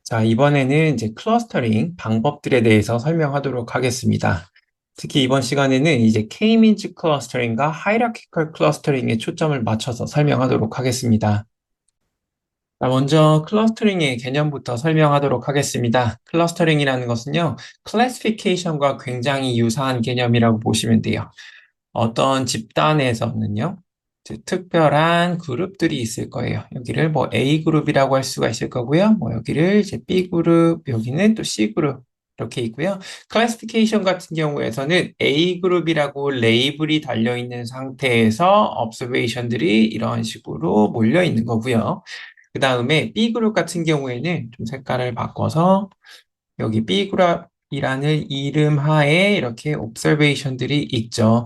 자, 이번에는 이제 클러스터링 방법들에 대해서 설명하도록 하겠습니다. 특히 이번 시간에는 이제 K-means 클러스터링과 hierarchical 클러스터링에 초점을 맞춰서 설명하도록 하겠습니다. 자, 먼저 클러스터링의 개념부터 설명하도록 하겠습니다. 클러스터링이라는 것은요, 클래시피케이션과 굉장히 유사한 개념이라고 보시면 돼요. 어떤 집단에서는요, 이제 특별한 그룹들이 있을 거예요. 여기를 뭐 A 그룹이라고 할 수가 있을 거고요. 뭐 여기를 이제 B 그룹, 여기는 또 C 그룹 이렇게 있고요. 클래시피케이션 같은 경우에서는 A 그룹이라고 레이블이 달려 있는 상태에서 observation들이 이런 식으로 몰려 있는 거고요. 그 다음에 B 그룹 같은 경우에는 좀 색깔을 바꿔서 여기 B그룹이라는 이름 하에 이렇게 observation들이 있죠.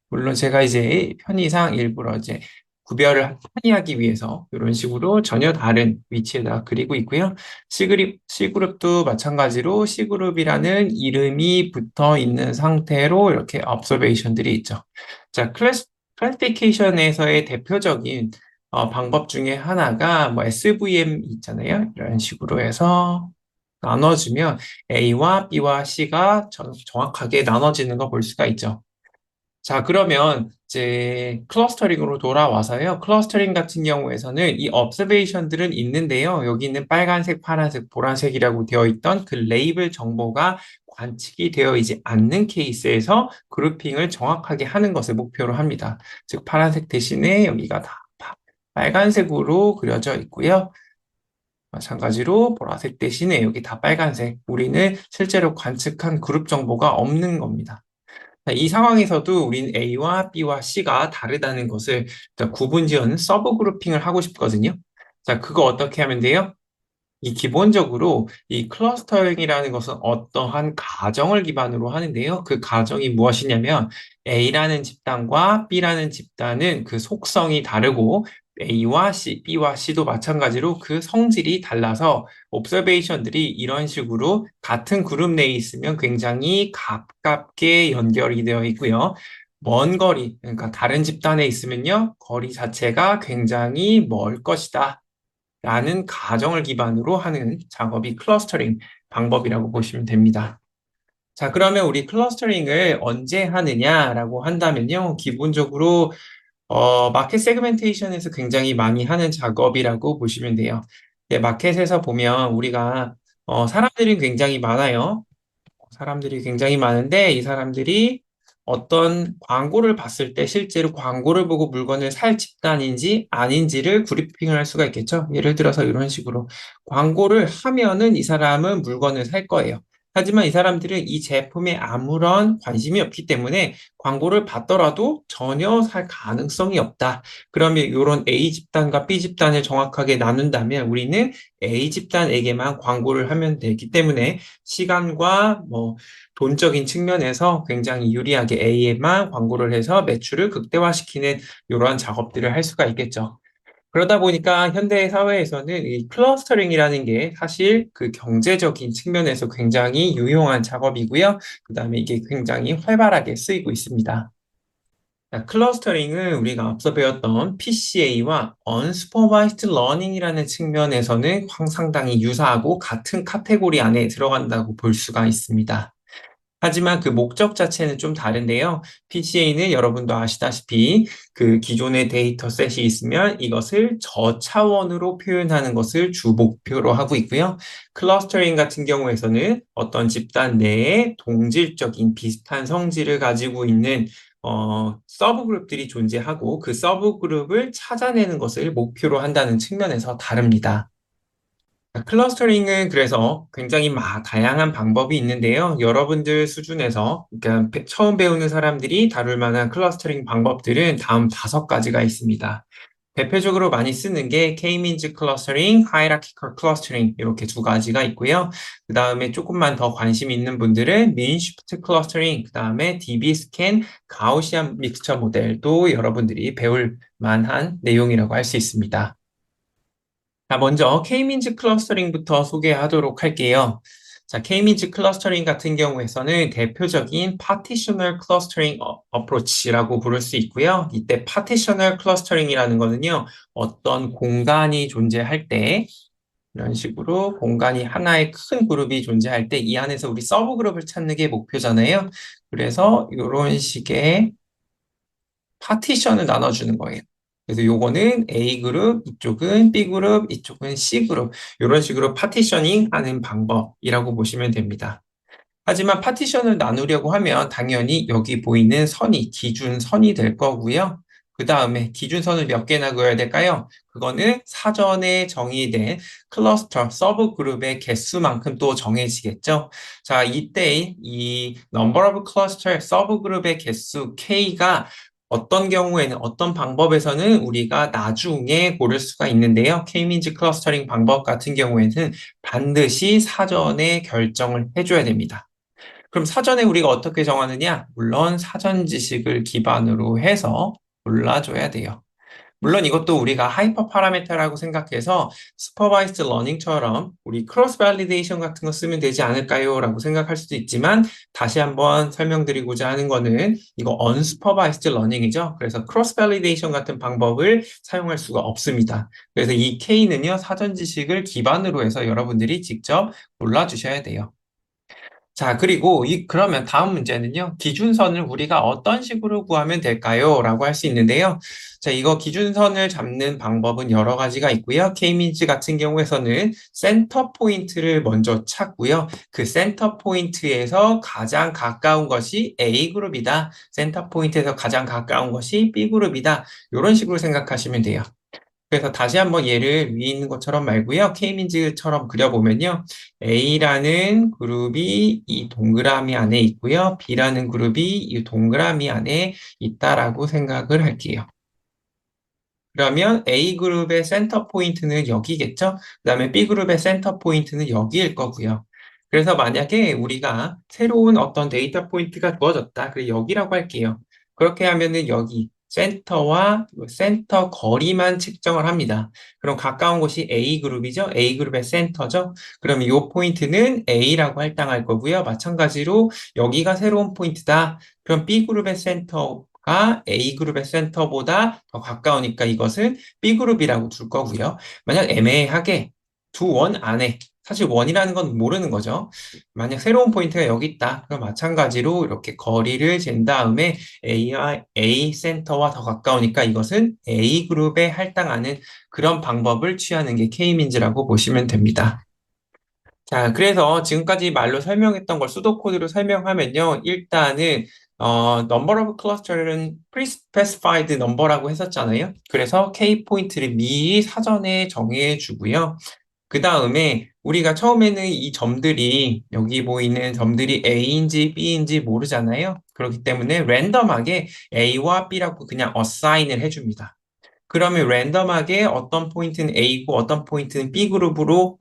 물론 제가 이제 편의상 일부러 이제 구별을 편의하기 위해서 이런 식으로 전혀 다른 위치에다 그리고 있고요. C그룹도 마찬가지로 C그룹이라는 이름이 붙어 있는 상태로 이렇게 observation들이 있죠. 자, 클래시피케이션에서의 대표적인 방법 중에 하나가 뭐 SVM 있잖아요. 이런 식으로 해서 나눠주면 A와 B와 C가 정확하게 나눠지는 거 볼 수가 있죠. 자, 그러면 이제 클러스터링으로 돌아와서요. 클러스터링 같은 경우에서는 이 observation들은 있는데요. 여기 있는 빨간색, 파란색, 보라색이라고 되어 있던 그 레이블 정보가 관측이 되어 있지 않는 케이스에서 그룹핑을 정확하게 하는 것을 목표로 합니다. 즉, 파란색 대신에 여기가 다 빨간색으로 그려져 있고요. 마찬가지로 보라색 대신에 여기 다 빨간색. 우리는 실제로 관측한 그룹 정보가 없는 겁니다. 이 상황에서도 우린 A와 B와 C가 다르다는 것을 구분지어는 서브 그룹핑을 하고 싶거든요. 자, 그거 어떻게 하면 돼요? 이 기본적으로 이 클러스터링이라는 것은 어떠한 가정을 기반으로 하는데요. 그 가정이 무엇이냐면 A라는 집단과 B라는 집단은 그 속성이 다르고 A와 C, B와 C도 마찬가지로 그 성질이 달라서 옵서베이션들이 이런 식으로 같은 그룹 내에 있으면 굉장히 가깝게 연결이 되어 있고요. 먼 거리, 그러니까 다른 집단에 있으면요, 거리 자체가 굉장히 멀 것이다. 라는 가정을 기반으로 하는 작업이 클러스터링 방법이라고 보시면 됩니다. 자, 그러면 우리 클러스터링을 언제 하느냐라고 한다면요. 기본적으로 마켓 세그멘테이션에서 굉장히 많이 하는 작업이라고 보시면 돼요. 마켓에서 보면 우리가 사람들이 굉장히 많아요. 사람들이 굉장히 많은데 이 사람들이 어떤 광고를 봤을 때 실제로 광고를 보고 물건을 살 집단인지 아닌지를 그룹핑을 할 수가 있겠죠. 예를 들어서 이런 식으로 광고를 하면은 이 사람은 물건을 살 거예요. 하지만 이 사람들은 이 제품에 아무런 관심이 없기 때문에 광고를 받더라도 전혀 살 가능성이 없다. 그러면 이런 A 집단과 B 집단을 정확하게 나눈다면 우리는 A 집단에게만 광고를 하면 되기 때문에 시간과 뭐 돈적인 측면에서 굉장히 유리하게 A에만 광고를 해서 매출을 극대화시키는 이러한 작업들을 할 수가 있겠죠. 그러다 보니까 현대 사회에서는 이 클러스터링이라는 게 사실 그 경제적인 측면에서 굉장히 유용한 작업이고요. 그 다음에 이게 굉장히 활발하게 쓰이고 있습니다. 자, 클러스터링은 우리가 앞서 배웠던 PCA와 Unsupervised Learning이라는 측면에서는 상당히 유사하고 같은 카테고리 안에 들어간다고 볼 수가 있습니다. 하지만 그 목적 자체는 좀 다른데요. PCA는 여러분도 아시다시피 그 기존의 데이터셋이 있으면 이것을 저차원으로 표현하는 것을 주 목표로 하고 있고요. 클러스터링 같은 경우에서는 어떤 집단 내에 동질적인 비슷한 성질을 가지고 있는 서브 그룹들이 존재하고 그 서브 그룹을 찾아내는 것을 목표로 한다는 측면에서 다릅니다. 클러스터링은 그래서 굉장히 다양한 방법이 있는데요. 여러분들 수준에서, 그러니까 처음 배우는 사람들이 다룰 만한 클러스터링 방법들은 다음 5가지가 있습니다. 대표적으로 많이 쓰는 게 K-means clustering, hierarchical clustering 이렇게 2가지가 있고요. 그 다음에 조금만 더 관심 있는 분들은 mean shift clustering, 그 다음에 DB-scan, 가우시안 믹스처 모델도 여러분들이 배울 만한 내용이라고 할 수 있습니다. 자, 먼저 K-means 클러스터링부터 소개하도록 할게요. 자, K-means 클러스터링 같은 경우에서는 대표적인 partitional clustering approach라고 부를 수 있고요. 이때 partitional clustering이라는 거는요, 어떤 공간이 존재할 때 이런 식으로 공간이 하나의 큰 그룹이 존재할 때 이 안에서 우리 서브 그룹을 찾는 게 목표잖아요. 그래서 이런 식의 파티션을 나눠주는 거예요. 그래서 요거는 A 그룹, 이쪽은 B 그룹, 이쪽은 C 그룹. 이런 식으로 파티셔닝 하는 방법이라고 보시면 됩니다. 하지만 파티션을 나누려고 하면 당연히 여기 보이는 선이 기준선이 될 거고요. 그 다음에 기준선을 몇 개나 그어야 될까요? 그거는 사전에 정의된 클러스터, 서브 그룹의 개수만큼 또 정해지겠죠. 자, 이때 이 number of cluster, 서브 그룹의 개수 K가 어떤 경우에는 어떤 방법에서는 우리가 나중에 고를 수가 있는데요. K-means 클러스터링 방법 같은 경우에는 반드시 사전에 결정을 해줘야 됩니다. 그럼 사전에 우리가 어떻게 정하느냐? 물론 사전 지식을 기반으로 해서 골라줘야 돼요. 물론 이것도 우리가 하이퍼 파라미터라고 생각해서 슈퍼바이스드 러닝처럼 우리 크로스 발리데이션 같은 거 쓰면 되지 않을까요? 라고 생각할 수도 있지만 다시 한번 설명드리고자 하는 거는 이거 언슈퍼바이스드 러닝이죠. 그래서 크로스 발리데이션 같은 방법을 사용할 수가 없습니다. 그래서 이 K는요, 사전 지식을 기반으로 해서 여러분들이 직접 골라주셔야 돼요. 자, 그리고 그러면 다음 문제는요, 기준선을 우리가 어떤 식으로 구하면 될까요? 라고 할 수 있는데요. 자, 이거 기준선을 잡는 방법은 여러 가지가 있고요. K-means 같은 경우에서는 센터 포인트를 먼저 찾고요. 그 센터 포인트에서 가장 가까운 것이 A그룹이다. 센터 포인트에서 가장 가까운 것이 B그룹이다. 이런 식으로 생각하시면 돼요. 그래서 다시 한번 얘를 위에 있는 것처럼 말고요. K민즈처럼 그려보면요. A라는 그룹이 이 동그라미 안에 있고요. B라는 그룹이 이 동그라미 안에 있다라고 생각을 할게요. 그러면 A그룹의 센터 포인트는 여기겠죠? 그 다음에 B그룹의 센터 포인트는 여기일 거고요. 그래서 만약에 우리가 새로운 어떤 데이터 포인트가 주어졌다. 그래, 여기라고 할게요. 그렇게 하면은 여기 센터와 센터 거리만 측정을 합니다. 그럼 가까운 곳이 A그룹이죠? A그룹의 센터죠? 그러면 이 포인트는 A라고 할당할 거고요. 마찬가지로 여기가 새로운 포인트다. 그럼 B그룹의 센터가 A그룹의 센터보다 더 가까우니까 이것은 B그룹이라고 둘 거고요. 만약 애매하게 두 원 안에, 사실 원이라는 건 모르는 거죠. 만약 새로운 포인트가 여기 있다. 그럼 마찬가지로 이렇게 거리를 잰 다음에 A 센터와 더 가까우니까 이것은 A그룹에 할당하는 그런 방법을 취하는 게 K민즈라고 보시면 됩니다. 자, 그래서 지금까지 말로 설명했던 걸 수도코드로 설명하면요. 일단은 number of cluster는 pre-specified number라고 했었잖아요. 그래서 K 포인트를 미리 사전에 정해 주고요. 그 다음에 우리가 처음에는 이 점들이 여기 보이는 점들이 A인지 B인지 모르잖아요. 그렇기 때문에 랜덤하게 A와 B라고 그냥 어사인을 해줍니다. 그러면 랜덤하게 어떤 포인트는 A고 어떤 포인트는 B 그룹으로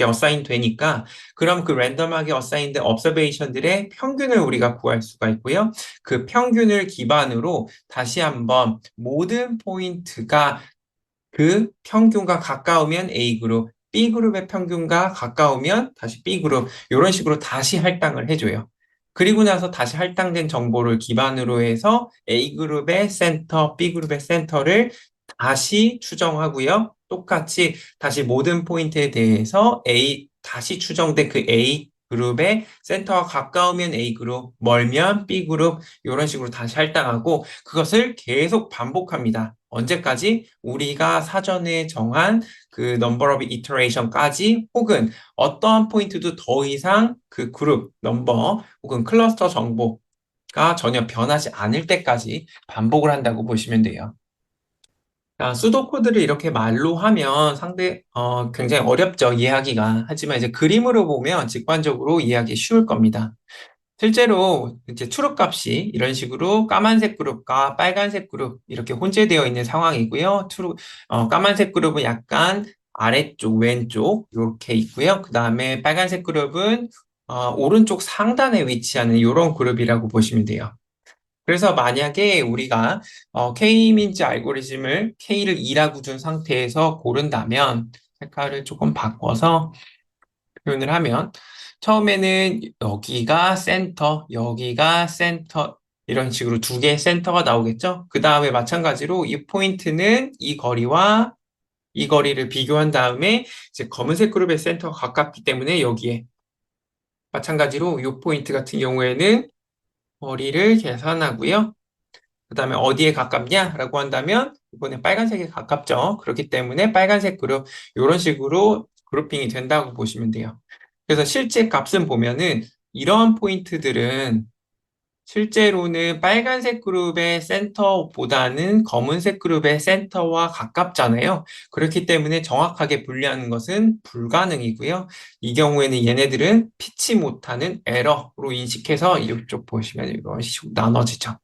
어사인 되니까 그럼 그 랜덤하게 어사인된 observation들의 평균을 우리가 구할 수가 있고요. 그 평균을 기반으로 다시 한번 모든 포인트가 그 평균과 가까우면 A그룹, B그룹의 평균과 가까우면 다시 B그룹 이런 식으로 다시 할당을 해줘요. 그리고 나서 다시 할당된 정보를 기반으로 해서 A그룹의 센터, B그룹의 센터를 다시 추정하고요. 똑같이 다시 모든 포인트에 대해서 다시 추정된 그 A 그룹의 센터와 가까우면 A그룹, 멀면 B그룹 이런 식으로 다시 할당하고 그것을 계속 반복합니다. 언제까지? 우리가 사전에 정한 그 number of iteration까지 혹은 어떠한 포인트도 더 이상 그 그룹, 넘버 혹은 클러스터 정보가 전혀 변하지 않을 때까지 반복을 한다고 보시면 돼요. 수도코드를 이렇게 말로 하면 굉장히 어렵죠, 이해하기가. 하지만 이제 그림으로 보면 직관적으로 이해하기 쉬울 겁니다. 실제로 이제 트루 값이 이런 식으로 까만색 그룹과 빨간색 그룹 이렇게 혼재되어 있는 상황이고요. 까만색 그룹은 약간 아래쪽, 왼쪽 이렇게 있고요. 그 다음에 빨간색 그룹은 오른쪽 상단에 위치하는 이런 그룹이라고 보시면 돼요. 그래서 만약에 우리가 K-민지 알고리즘을 K를 2라고 둔 상태에서 고른다면 색깔을 조금 바꿔서 표현을 하면 처음에는 여기가 센터, 여기가 센터 이런 식으로 두 개의 센터가 나오겠죠? 그 다음에 마찬가지로 이 포인트는 이 거리와 이 거리를 비교한 다음에 이제 검은색 그룹의 센터가 가깝기 때문에 여기에 마찬가지로 이 포인트 같은 경우에는 거리를 계산하고요. 그 다음에 어디에 가깝냐라고 한다면 이번에 빨간색에 가깝죠. 그렇기 때문에 빨간색 그룹 이런 식으로 그룹핑이 된다고 보시면 돼요. 그래서 실제 값은 보면은 이러한 포인트들은 실제로는 빨간색 그룹의 센터보다는 검은색 그룹의 센터와 가깝잖아요. 그렇기 때문에 정확하게 분리하는 것은 불가능이고요. 이 경우에는 얘네들은 피치 못하는 에러로 인식해서 이쪽 보시면 이런 식으로 나눠지죠.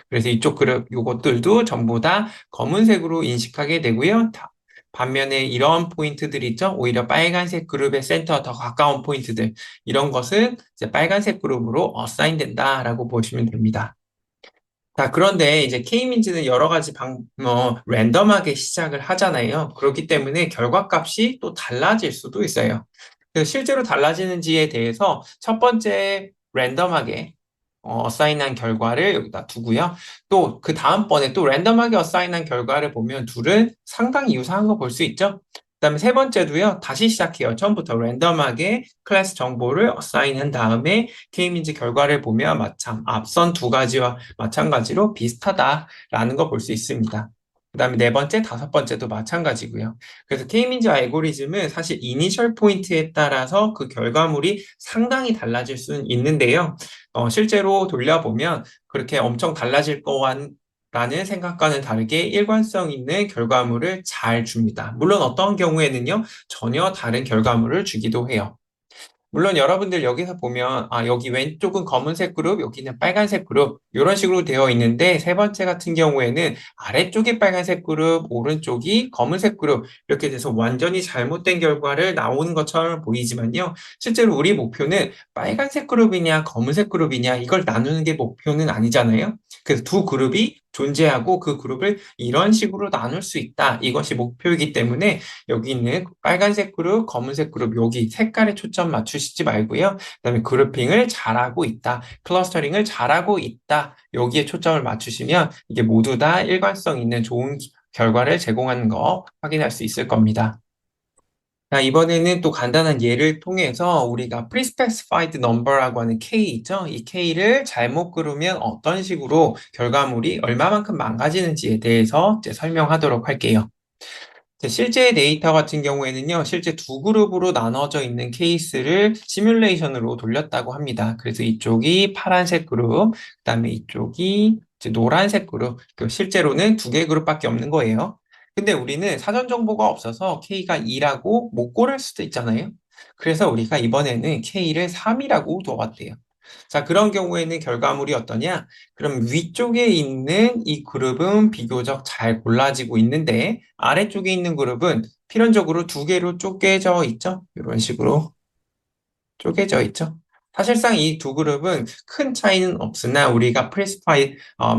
그래서 이쪽 그룹 요것들도 전부 다 검은색으로 인식하게 되고요. 반면에 이런 포인트들 있죠? 오히려 빨간색 그룹의 센터 더 가까운 포인트들 이런 것은 이제 빨간색 그룹으로 어사인 된다라고 보시면 됩니다. 자, 그런데 이제 K민즈는 여러 가지 랜덤하게 시작을 하잖아요. 그렇기 때문에 결과값이 또 달라질 수도 있어요. 그래서 실제로 달라지는지에 대해서 첫 번째 랜덤하게 어사인한 결과를 여기다 두고요. 또 그 다음번에 또 랜덤하게 어사인한 결과를 보면 둘은 상당히 유사한 거 볼 수 있죠. 그다음에 세 번째도요. 다시 시작해요. 처음부터 랜덤하게 클래스 정보를 어사인한 다음에 K민즈 결과를 보면 마찬 앞선 두 가지와 마찬가지로 비슷하다라는 거 볼 수 있습니다. 그다음에 네 번째, 다섯 번째도 마찬가지고요. 그래서 K민즈 알고리즘은 사실 이니셜 포인트에 따라서 그 결과물이 상당히 달라질 수는 있는데요. 실제로 돌려보면 그렇게 엄청 달라질 거라는 생각과는 다르게 일관성 있는 결과물을 잘 줍니다. 물론 어떤 경우에는요, 전혀 다른 결과물을 주기도 해요. 물론 여러분들 여기서 보면 여기 왼쪽은 검은색 그룹, 여기는 빨간색 그룹 이런 식으로 되어 있는데 세 번째 같은 경우에는 아래쪽이 빨간색 그룹, 오른쪽이 검은색 그룹 이렇게 돼서 완전히 잘못된 결과를 나오는 것처럼 보이지만요. 실제로 우리 목표는 빨간색 그룹이냐 검은색 그룹이냐 이걸 나누는 게 목표는 아니잖아요. 그래서 두 그룹이 존재하고 그 그룹을 이런 식으로 나눌 수 있다. 이것이 목표이기 때문에 여기 있는 빨간색 그룹, 검은색 그룹 여기 색깔에 초점 맞추시지 말고요. 그다음에 그룹핑을 잘하고 있다. 클러스터링을 잘하고 있다. 여기에 초점을 맞추시면 이게 모두 다 일관성 있는 좋은 결과를 제공하는 거 확인할 수 있을 겁니다. 자, 이번에는 또 간단한 예를 통해서 우리가 pre-specified number라고 하는 K 있죠? 이 K를 잘못 그르면 어떤 식으로 결과물이 얼마만큼 망가지는지에 대해서 이제 설명하도록 할게요. 실제 데이터 같은 경우에는요, 실제 두 그룹으로 나눠져 있는 케이스를 시뮬레이션으로 돌렸다고 합니다. 그래서 이쪽이 파란색 그룹, 그다음에 이쪽이 이제 노란색 그룹, 실제로는 두 개 그룹밖에 없는 거예요. 근데 우리는 사전 정보가 없어서 K가 2라고 못 고를 수도 있잖아요. 그래서 우리가 이번에는 K를 3이라고 둬봤대요. 자, 그런 경우에는 결과물이 어떠냐? 그럼 위쪽에 있는 이 그룹은 비교적 잘 골라지고 있는데 아래쪽에 있는 그룹은 필연적으로 두 개로 쪼개져 있죠? 이런 식으로 쪼개져 있죠? 사실상 이 두 그룹은 큰 차이는 없으나 우리가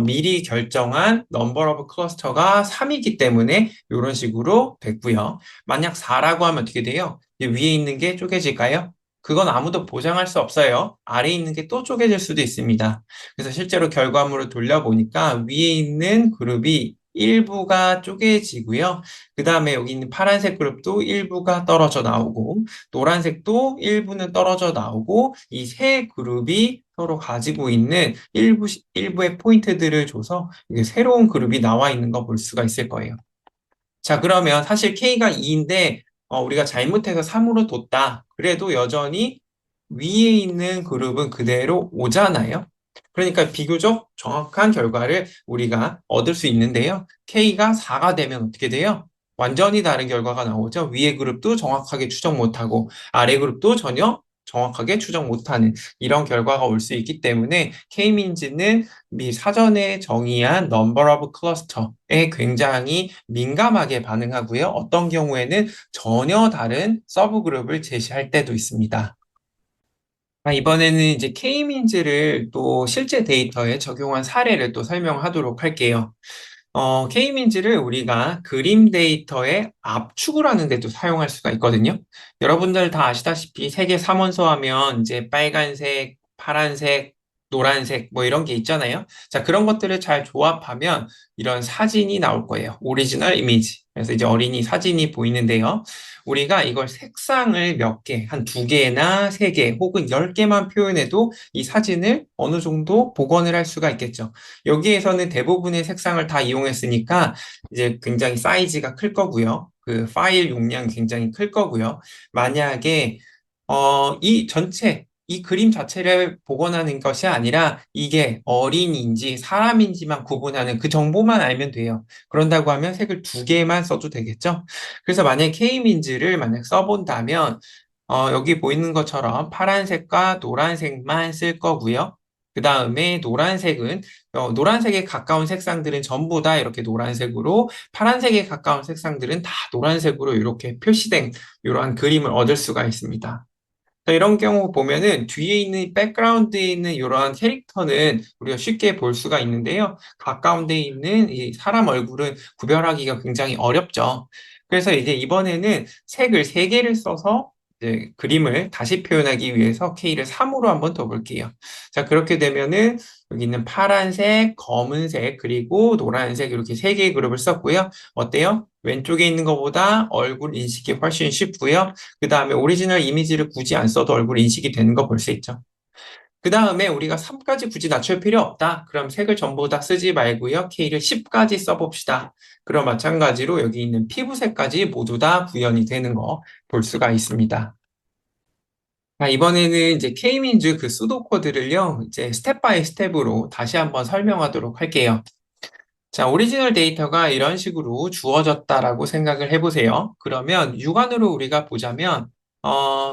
미리 결정한 넘버 오브 클러스터가 3이기 때문에 이런 식으로 됐고요. 만약 4라고 하면 어떻게 돼요? 위에 있는 게 쪼개질까요? 그건 아무도 보장할 수 없어요. 아래에 있는 게 또 쪼개질 수도 있습니다. 그래서 실제로 결과물을 돌려보니까 위에 있는 그룹이 일부가 쪼개지고요. 그 다음에 여기 있는 파란색 그룹도 일부가 떨어져 나오고 노란색도 일부는 떨어져 나오고 이 세 그룹이 서로 가지고 있는 일부의 포인트들을 줘서 이게 새로운 그룹이 나와 있는 거 볼 수가 있을 거예요. 자, 그러면 사실 K가 2인데 우리가 잘못해서 3으로 뒀다. 그래도 여전히 위에 있는 그룹은 그대로 오잖아요. 그러니까 비교적 정확한 결과를 우리가 얻을 수 있는데요. K가 4가 되면 어떻게 돼요? 완전히 다른 결과가 나오죠. 위의 그룹도 정확하게 추정 못하고 아래 그룹도 전혀 정확하게 추정 못하는 이런 결과가 올 수 있기 때문에 K민즈는 미 사전에 정의한 number of cluster에 굉장히 민감하게 반응하고요. 어떤 경우에는 전혀 다른 서브 그룹을 제시할 때도 있습니다. 이번에는 이제 K민즈를 또 실제 데이터에 적용한 사례를 또 설명하도록 할게요. K민즈를 우리가 그림 데이터에 압축을 하는 데도 사용할 수가 있거든요. 여러분들 다 아시다시피 세계 3원소 하면 이제 빨간색, 파란색, 노란색, 뭐 이런 게 있잖아요. 자, 그런 것들을 잘 조합하면 이런 사진이 나올 거예요. 오리지널 이미지. 그래서 이제 어린이 사진이 보이는데요. 우리가 이걸 색상을 몇 개, 한 두 개나 세 개, 혹은 10개만 표현해도 이 사진을 어느 정도 복원을 할 수가 있겠죠. 여기에서는 대부분의 색상을 다 이용했으니까 이제 굉장히 사이즈가 클 거고요. 그 파일 용량이 굉장히 클 거고요. 만약에 이 전체 이 그림 자체를 복원하는 것이 아니라 이게 어린이인지 사람인지만 구분하는 그 정보만 알면 돼요. 그런다고 하면 색을 두 개만 써도 되겠죠? 그래서 만약에 K민즈를 만약 써본다면 여기 보이는 것처럼 파란색과 노란색만 쓸 거고요. 그 다음에 노란색은 노란색에 가까운 색상들은 전부 다 이렇게 노란색으로 파란색에 가까운 색상들은 다 노란색으로 이렇게 표시된 이러한 그림을 얻을 수가 있습니다. 자, 이런 경우 보면은 뒤에 있는 백그라운드에 있는 이러한 캐릭터는 우리가 쉽게 볼 수가 있는데요. 가까운 데 있는 이 사람 얼굴은 구별하기가 굉장히 어렵죠. 그래서 이제 이번에는 색을 세개를 써서 이제 그림을 다시 표현하기 위해서 K를 3으로 한번 더 볼게요. 자, 그렇게 되면은 여기 있는 파란색, 검은색, 그리고 노란색 이렇게 세 개의 그룹을 썼고요. 어때요? 왼쪽에 있는 것보다 얼굴 인식이 훨씬 쉽고요. 그 다음에 오리지널 이미지를 굳이 안 써도 얼굴 인식이 되는 거 볼 수 있죠. 그 다음에 우리가 3까지 굳이 낮출 필요 없다. 그럼 색을 전부 다 쓰지 말고요. K를 10까지 써봅시다. 그럼 마찬가지로 여기 있는 피부색까지 모두 다 구현이 되는 거 볼 수가 있습니다. 자, 이번에는 이제 K민즈 그 수도 코드를요, 이제 스텝 바이 스텝으로 다시 한번 설명하도록 할게요. 자, 오리지널 데이터가 이런 식으로 주어졌다라고 생각을 해보세요. 그러면 육안으로 우리가 보자면,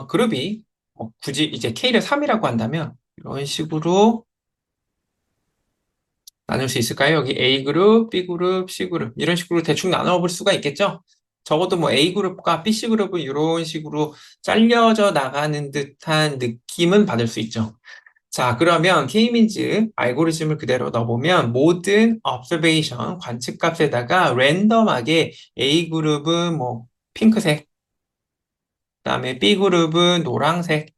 그룹이 굳이 이제 K를 3이라고 한다면, 이런 식으로 나눌 수 있을까요? 여기 A그룹, B그룹, C그룹, 이런 식으로 대충 나눠 볼 수가 있겠죠? 적어도 뭐 A그룹과 BC그룹은 이런 식으로 잘려져 나가는 듯한 느낌은 받을 수 있죠. 자, 그러면 K민즈 알고리즘을 그대로 넣어보면 모든 observation, 관측값에다가 랜덤하게 A그룹은 뭐 핑크색, 그다음에 B그룹은 노란색,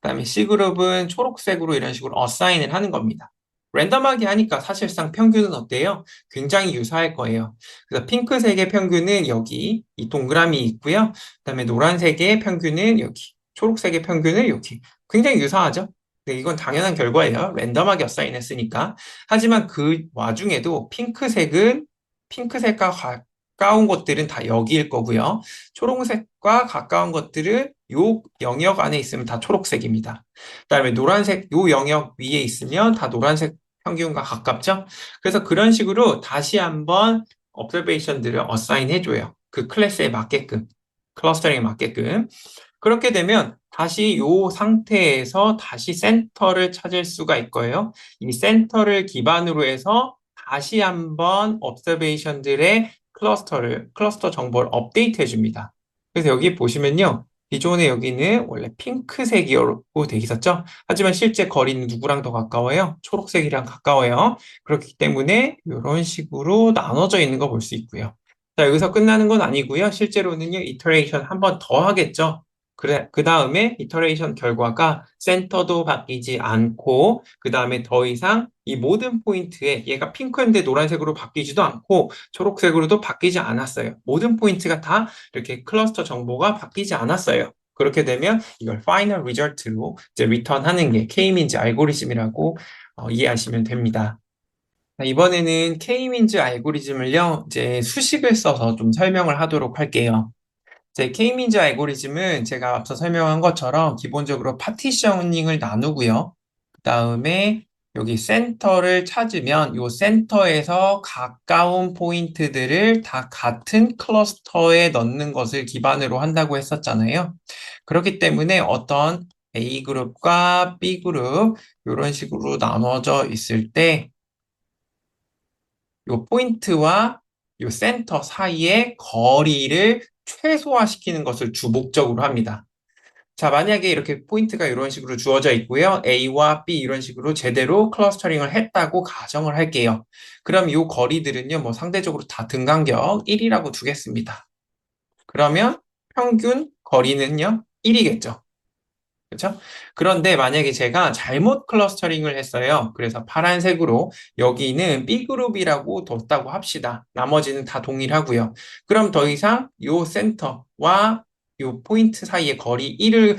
그다음에 C그룹은 초록색으로 이런 식으로 어사인을 하는 겁니다. 랜덤하게 하니까 사실상 평균은 어때요? 굉장히 유사할 거예요. 그래서 핑크색의 평균은 여기 이 동그라미 있고요. 그다음에 노란색의 평균은 여기, 초록색의 평균은 여기. 굉장히 유사하죠? 네, 이건 당연한 결과예요. 랜덤하게 어사인했으니까. 하지만 그 와중에도 핑크색과 가까운 것들은 다 여기일 거고요. 초록색과 가까운 것들은 요 영역 안에 있으면 다 초록색입니다. 그다음에 노란색 요 영역 위에 있으면 다 노란색 평균과 가깝죠? 그래서 그런 식으로 다시 한번 observation들을 어사인 해줘요. 그 클래스에 맞게끔, 클러스터링에 맞게끔. 그렇게 되면 다시 요 상태에서 다시 센터를 찾을 수가 있고요. 이 센터를 기반으로 해서 다시 한번 observation들의 클러스터 정보를 업데이트 해줍니다. 그래서 여기 보시면요. 기존에 여기는 원래 핑크색이라고 되어 있었죠? 하지만 실제 거리는 누구랑 더 가까워요? 초록색이랑 가까워요. 그렇기 때문에 이런 식으로 나눠져 있는 거 볼 수 있고요. 자, 여기서 끝나는 건 아니고요. 실제로는요, 이터레이션 한 번 더 하겠죠? 그래, 그 다음에 이터레이션 결과가 센터도 바뀌지 않고, 그 다음에 더 이상 이 모든 포인트에 얘가 핑크인데 노란색으로 바뀌지도 않고, 초록색으로도 바뀌지 않았어요. 모든 포인트가 다 이렇게 클러스터 정보가 바뀌지 않았어요. 그렇게 되면 이걸 파이널 리절트로 이제 리턴하는 게 K-민즈 알고리즘이라고 이해하시면 됩니다. 자, 이번에는 K-민즈 알고리즘을요, 이제 수식을 써서 좀 설명을 하도록 할게요. 제 K-민즈 알고리즘은 제가 앞서 설명한 것처럼 기본적으로 파티셔닝을 나누고요. 그 다음에 여기 센터를 찾으면 이 센터에서 가까운 포인트들을 다 같은 클러스터에 넣는 것을 기반으로 한다고 했었잖아요. 그렇기 때문에 어떤 A그룹과 B그룹 이런 식으로 나눠져 있을 때 이 포인트와 이 센터 사이의 거리를 최소화시키는 것을 주목적으로 합니다. 자, 만약에 이렇게 포인트가 이런 식으로 주어져 있고요. A와 B 이런 식으로 제대로 클러스터링을 했다고 가정을 할게요. 그럼 이 거리들은요, 뭐 상대적으로 다 등간격 1이라고 두겠습니다. 그러면 평균 거리는요, 1이겠죠. 그렇죠? 그런데 만약에 제가 잘못 클러스터링을 했어요. 그래서 파란색으로 여기는 B그룹이라고 뒀다고 합시다. 나머지는 다 동일하고요. 그럼 더 이상 요 센터와 요 포인트 사이의 거리 1을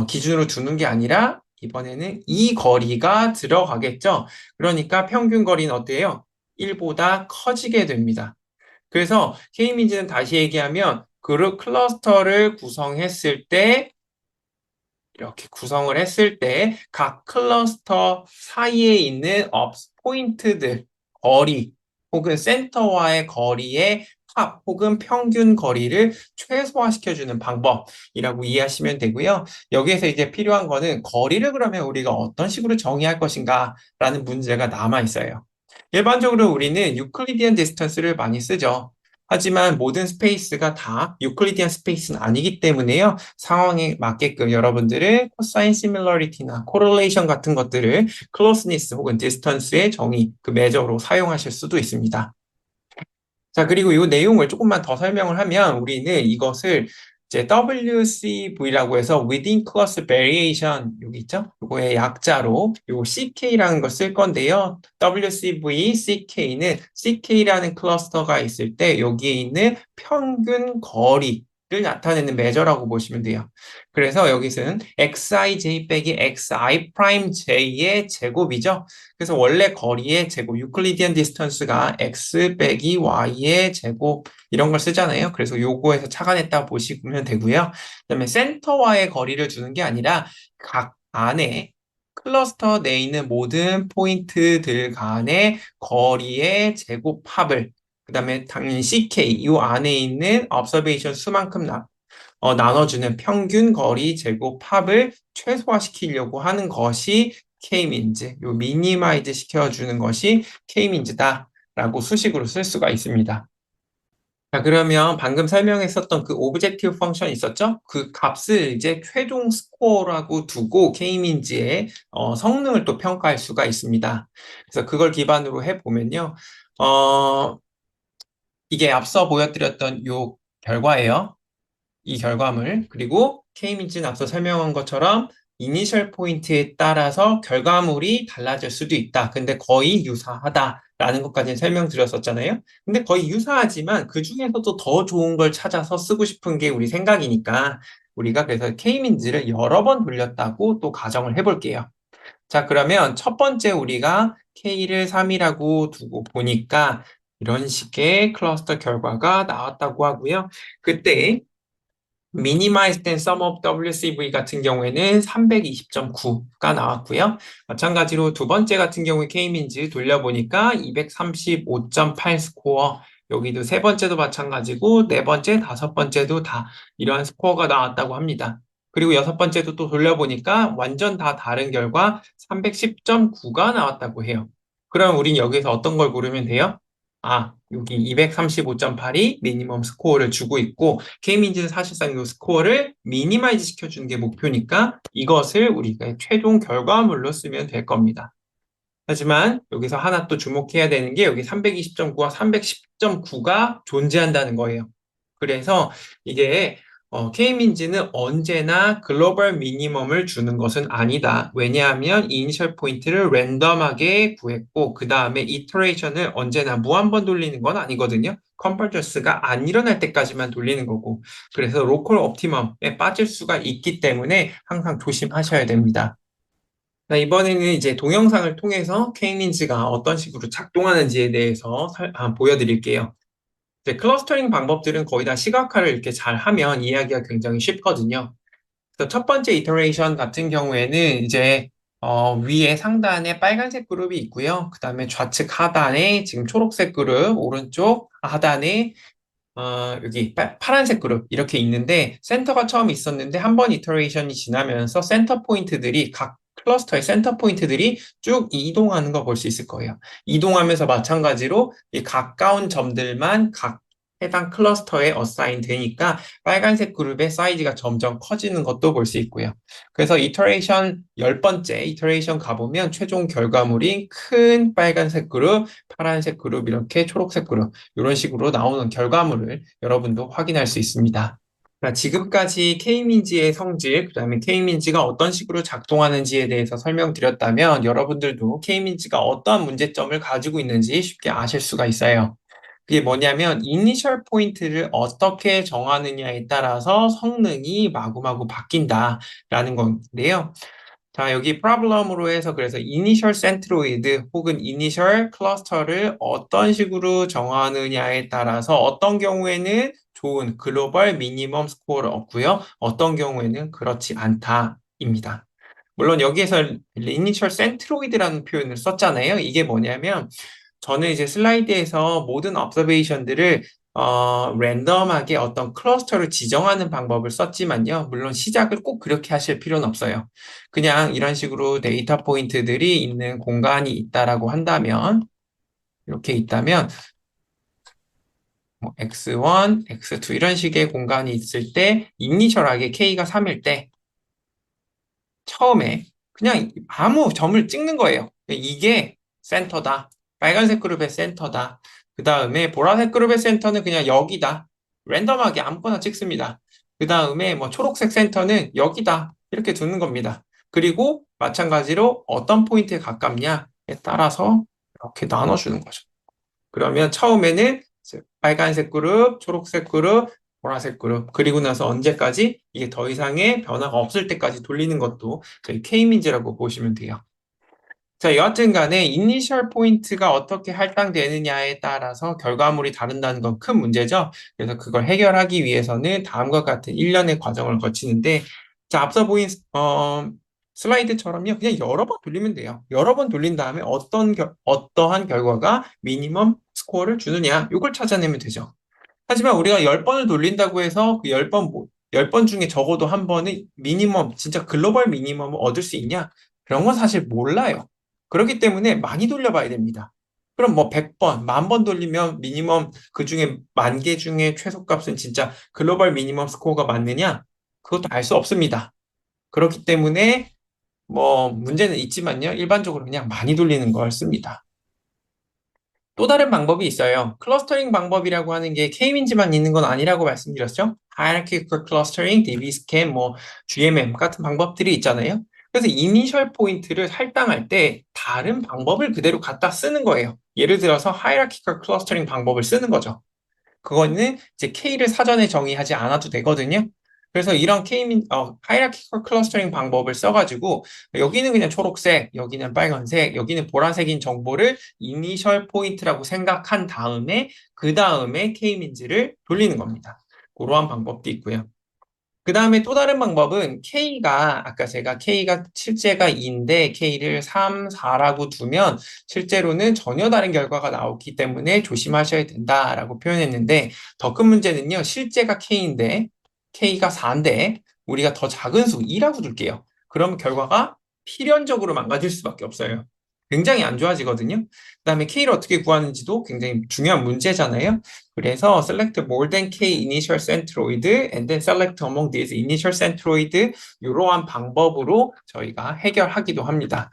기준으로 두는 게 아니라 이번에는 이 거리가 들어가겠죠. 그러니까 평균 거리는 어때요? 1보다 커지게 됩니다. 그래서 K민지는 다시 얘기하면 그룹 클러스터를 구성했을 때 이렇게 구성을 했을 때 각 클러스터 사이에 있는 포인트들, 거리, 혹은 센터와의 거리의 합 혹은 평균 거리를 최소화시켜주는 방법이라고 이해하시면 되고요. 여기에서 이제 필요한 거는 거리를 그러면 우리가 어떤 식으로 정의할 것인가 라는 문제가 남아 있어요. 일반적으로 우리는 유클리디안 디스턴스를 많이 쓰죠. 하지만 모든 스페이스가 다 유클리디안 스페이스는 아니기 때문에요. 상황에 맞게끔 여러분들은 코사인 시밀러리티나 코릴레이션 같은 것들을 클로스니스 혹은 디스턴스의 정의, 그 매저로 사용하실 수도 있습니다. 자, 그리고 이 내용을 조금만 더 설명을 하면 우리는 이것을 이제 WCV라고 해서 Within Class Variation 여기 있죠? 이거의 약자로 요 CK라는 걸 쓸 건데요. WCV, CK는 CK라는 클러스터가 있을 때 여기에 있는 평균 거리를 나타내는 매저라고 보시면 돼요. 그래서 여기서는 xij 빼기 xi 프라임 j의 제곱이죠. 그래서 원래 거리의 제곱, 유클리디안 디스턴스가 x 빼기 y의 제곱 이런 걸 쓰잖아요. 그래서 요거에서 착안했다 보시면 되고요. 그다음에 센터와의 거리를 주는 게 아니라 각 안에 클러스터 내에 있는 모든 포인트들 간의 거리의 제곱합을 그다음에 당연히 CK 이 안에 있는 observation 수만큼 나눠주는 평균 거리 제곱합을 최소화시키려고 하는 것이 K민즈, 요 미니마이즈 시켜주는 것이 K민즈다라고 수식으로 쓸 수가 있습니다. 자, 그러면 방금 설명했었던 그 오브젝티브 펑션 있었죠? 그 값을 이제 최종 스코어라고 두고 K민즈의 성능을 또 평가할 수가 있습니다. 그래서 그걸 기반으로 해보면요. 어, 이게 앞서 보여드렸던 요 결과예요. 이 결과물, 그리고 K민지는 앞서 설명한 것처럼 이니셜 포인트에 따라서 결과물이 달라질 수도 있다. 근데 거의 유사하다라는 것까지 설명드렸었잖아요. 근데 거의 유사하지만 그 중에서도 더 좋은 걸 찾아서 쓰고 싶은 게 우리 생각이니까 우리가 그래서 K민지를 여러 번 돌렸다고 또 가정을 해볼게요. 자, 그러면 첫 번째 우리가 K를 3이라고 두고 보니까 이런 식의 클러스터 결과가 나왔다고 하고요. 그때 미니마이즈 된 sum of WCV 같은 경우에는 320.9가 나왔고요. 마찬가지로 두 번째 같은 경우에 K민즈 돌려보니까 235.8 스코어. 여기도 세 번째도 마찬가지고 네 번째, 다섯 번째도 다 이러한 스코어가 나왔다고 합니다. 그리고 여섯 번째도 또 돌려보니까 완전 다 다른 결과 310.9가 나왔다고 해요. 그럼 우린 여기서 어떤 걸 고르면 돼요? 여기 235.8이 미니멈 스코어를 주고 있고, K민지는 사실상 이 스코어를 미니마이즈 시켜주는 게 목표니까 이것을 우리가 최종 결과물로 쓰면 될 겁니다. 하지만 여기서 하나 또 주목해야 되는 게 여기 320.9와 310.9가 존재한다는 거예요. 그래서 이게 K민지는 언제나 글로벌 미니멈을 주는 것은 아니다. 왜냐하면 이니셜 포인트를 랜덤하게 구했고 그 다음에 이터레이션을 언제나 무한번 돌리는 건 아니거든요. 컨버전스가 안 일어날 때까지만 돌리는 거고 그래서 로컬 옵티멈에 빠질 수가 있기 때문에 항상 조심하셔야 됩니다. 자, 이번에는 이제 동영상을 통해서 K민즈가 어떤 식으로 작동하는지에 대해서 보여드릴게요. 이제 클러스터링 방법들은 거의 다 시각화를 이렇게 잘 하면 이해하기가 굉장히 쉽거든요. 그래서 첫 번째 이터레이션 같은 경우에는 이제 위에 상단에 빨간색 그룹이 있고요. 그 다음에 좌측 하단에 지금 초록색 그룹, 오른쪽 하단에 여기 파란색 그룹 이렇게 있는데 센터가 처음 있었는데 한 번 이터레이션이 지나면서 센터 포인트들이 각 클러스터의 센터 포인트들이 쭉 이동하는 거 볼 수 있을 거예요. 이동하면서 마찬가지로 이 가까운 점들만 각 해당 클러스터에 어사인 되니까 빨간색 그룹의 사이즈가 점점 커지는 것도 볼 수 있고요. 그래서 이터레이션 10번째 이터레이션 가보면 최종 결과물이 큰 빨간색 그룹, 파란색 그룹, 이렇게 초록색 그룹 이런 식으로 나오는 결과물을 여러분도 확인할 수 있습니다. 지금까지 K민지의 성질, 그다음에 K민지가 어떤 식으로 작동하는지에 대해서 설명드렸다면 여러분들도 K민지가 어떠한 문제점을 가지고 있는지 쉽게 아실 수가 있어요. 그게 뭐냐면 이니셜 포인트를 어떻게 정하느냐에 따라서 성능이 마구마구 바뀐다라는 건데요. 자, 여기 problem으로 해서 그래서 이니셜 센트로이드 혹은 이니셜 클러스터를 어떤 식으로 정하느냐에 따라서 어떤 경우에는 좋은 글로벌 미니멈 스코어를 얻고요. 어떤 경우에는 그렇지 않다입니다. 물론 여기에서 이니셜 센트로이드라는 표현을 썼잖아요. 이게 뭐냐면 저는 이제 슬라이드에서 모든 observation들을 랜덤하게 어떤 클러스터를 지정하는 방법을 썼지만요. 물론 시작을 꼭 그렇게 하실 필요는 없어요. 그냥 이런 식으로 데이터 포인트들이 있는 공간이 있다라고 한다면, 이렇게 있다면, 뭐 x1, x2 이런 식의 공간이 있을 때, 이니셜하게 k가 3일 때, 처음에 그냥 아무 점을 찍는 거예요. 이게 센터다. 빨간색 그룹의 센터다. 그 다음에 보라색 그룹의 센터는 그냥 여기다. 랜덤하게 아무거나 찍습니다. 그 다음에 뭐 초록색 센터는 여기다. 이렇게 두는 겁니다. 그리고 마찬가지로 어떤 포인트에 가깝냐에 따라서 이렇게 나눠주는 거죠. 그러면 처음에는 빨간색 그룹, 초록색 그룹, 보라색 그룹, 그리고 나서 언제까지 이게 더 이상의 변화가 없을 때까지 돌리는 것도 저희 K민지라고 보시면 돼요. 자, 여하튼 간에 이니셜 포인트가 어떻게 할당되느냐에 따라서 결과물이 다른다는 건 큰 문제죠. 그래서 그걸 해결하기 위해서는 다음과 같은 일련의 과정을 거치는데, 자, 앞서 보인 슬라이드처럼요. 그냥 여러 번 돌리면 돼요. 여러 번 돌린 다음에 어떠한 결과가 미니멈 스코어를 주느냐, 이걸 찾아내면 되죠. 하지만 우리가 10번을 돌린다고 해서 그 10번, 10번 중에 적어도 한 번은 미니멈, 진짜 글로벌 미니멈을 얻을 수 있냐? 그런 건 사실 몰라요. 그렇기 때문에 많이 돌려봐야 됩니다. 그럼 뭐 100번, 10,000번 돌리면 미니멈 그 중에 10,000개 중에 최소값은 진짜 글로벌 미니멈 스코어가 맞느냐? 그것도 알 수 없습니다. 그렇기 때문에 뭐 문제는 있지만요. 일반적으로 그냥 많이 돌리는 걸 씁니다. 또 다른 방법이 있어요. 클러스터링 방법이라고 하는 게 K민지만 있는 건 아니라고 말씀드렸죠. Hierarchical Clustering, DBSCAN, 뭐 GMM 같은 방법들이 있잖아요. 그래서 이니셜 포인트를 할당할 때 다른 방법을 그대로 갖다 쓰는 거예요. 예를 들어서 Hierarchical Clustering 방법을 쓰는 거죠. 그거는 이제 K를 사전에 정의하지 않아도 되거든요. 그래서 이런 하이라키컬 클러스터링 방법을 써가지고 여기는 그냥 초록색, 여기는 빨간색, 여기는 보라색인 정보를 이니셜 포인트라고 생각한 다음에 그 다음에 K민지를 돌리는 겁니다. 그러한 방법도 있고요. 그 다음에 또 다른 방법은 아까 제가 K가 실제가 2인데 K를 3, 4라고 두면 실제로는 전혀 다른 결과가 나오기 때문에 조심하셔야 된다라고 표현했는데 더 큰 문제는요. 실제가 K인데 K가 4인데 우리가 더 작은 수 2라고 둘게요. 그러면 결과가 필연적으로 망가질 수밖에 없어요. 굉장히 안 좋아지거든요. 그 다음에 K를 어떻게 구하는지도 굉장히 중요한 문제잖아요. 그래서 select more than K initial centroid and then select among these initial centroid 이러한 방법으로 저희가 해결하기도 합니다.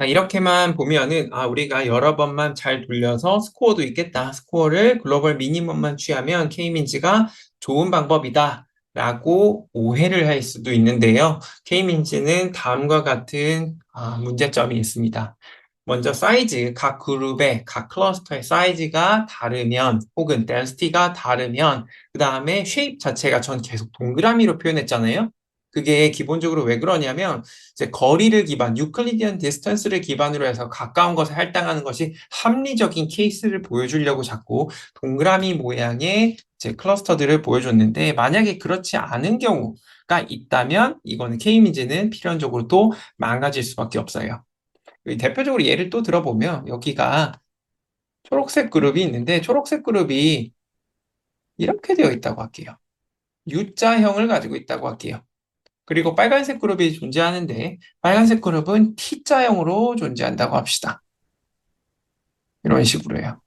이렇게만 보면은 우리가 여러 번만 잘 돌려서 스코어도 있겠다. 스코어를 글로벌 미니멈만 취하면 K민지가 좋은 방법이다. 라고 오해를 할 수도 있는데요. K민지는 다음과 같은 문제점이 있습니다. 먼저 사이즈, 각 그룹의, 각 클러스터의 사이즈가 다르면 혹은 덴시티가 다르면 그 다음에 쉐입 자체가 전 계속 동그라미로 표현했잖아요. 그게 기본적으로 왜 그러냐면 이제 거리를 유클리디언 디스턴스를 기반으로 해서 가까운 것에 할당하는 것이 합리적인 케이스를 보여주려고 자꾸 동그라미 모양의 이제 클러스터들을 보여줬는데 만약에 그렇지 않은 경우가 있다면 이거는 K민지는 필연적으로 또 망가질 수밖에 없어요. 대표적으로 예를 또 들어보면 여기가 초록색 그룹이 있는데 초록색 그룹이 이렇게 되어 있다고 할게요. U자형을 가지고 있다고 할게요. 그리고 빨간색 그룹이 존재하는데 빨간색 그룹은 T자형으로 존재한다고 합시다. 이런 식으로요.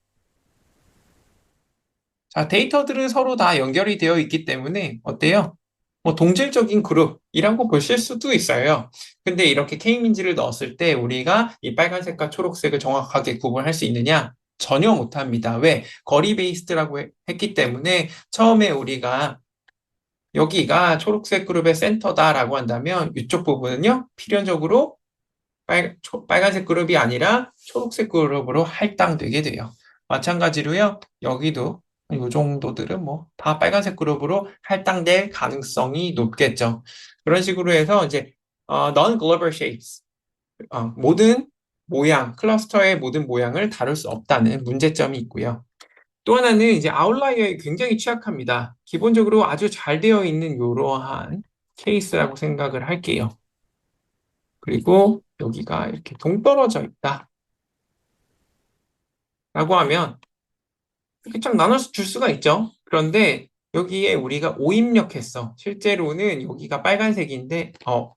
자, 데이터들은 서로 다 연결이 되어 있기 때문에 어때요? 뭐 동질적인 그룹이라고 보실 수도 있어요. 근데 이렇게 K민지를 넣었을 때 우리가 이 빨간색과 초록색을 정확하게 구분할 수 있느냐? 전혀 못합니다. 왜? 거리 베이스드라고 했기 때문에 처음에 우리가 여기가 초록색 그룹의 센터다라고 한다면 이쪽 부분은요, 필연적으로 빨간색 그룹이 아니라 초록색 그룹으로 할당되게 돼요. 마찬가지로요, 여기도 이 정도들은 뭐 다 빨간색 그룹으로 할당될 가능성이 높겠죠. 그런 식으로 해서 이제 non-global shapes, 모든 모양, 클러스터의 모든 모양을 다룰 수 없다는 문제점이 있고요. 또 하나는 이제 아웃라이어에 굉장히 취약합니다. 기본적으로 아주 잘 되어 있는 이러한 케이스라고 생각을 할게요. 그리고 여기가 이렇게 동떨어져 있다 라고 하면 이렇게 쫙 나눠서 줄 수가 있죠. 그런데 여기에 우리가 오입력했어. 실제로는 여기가 빨간색인데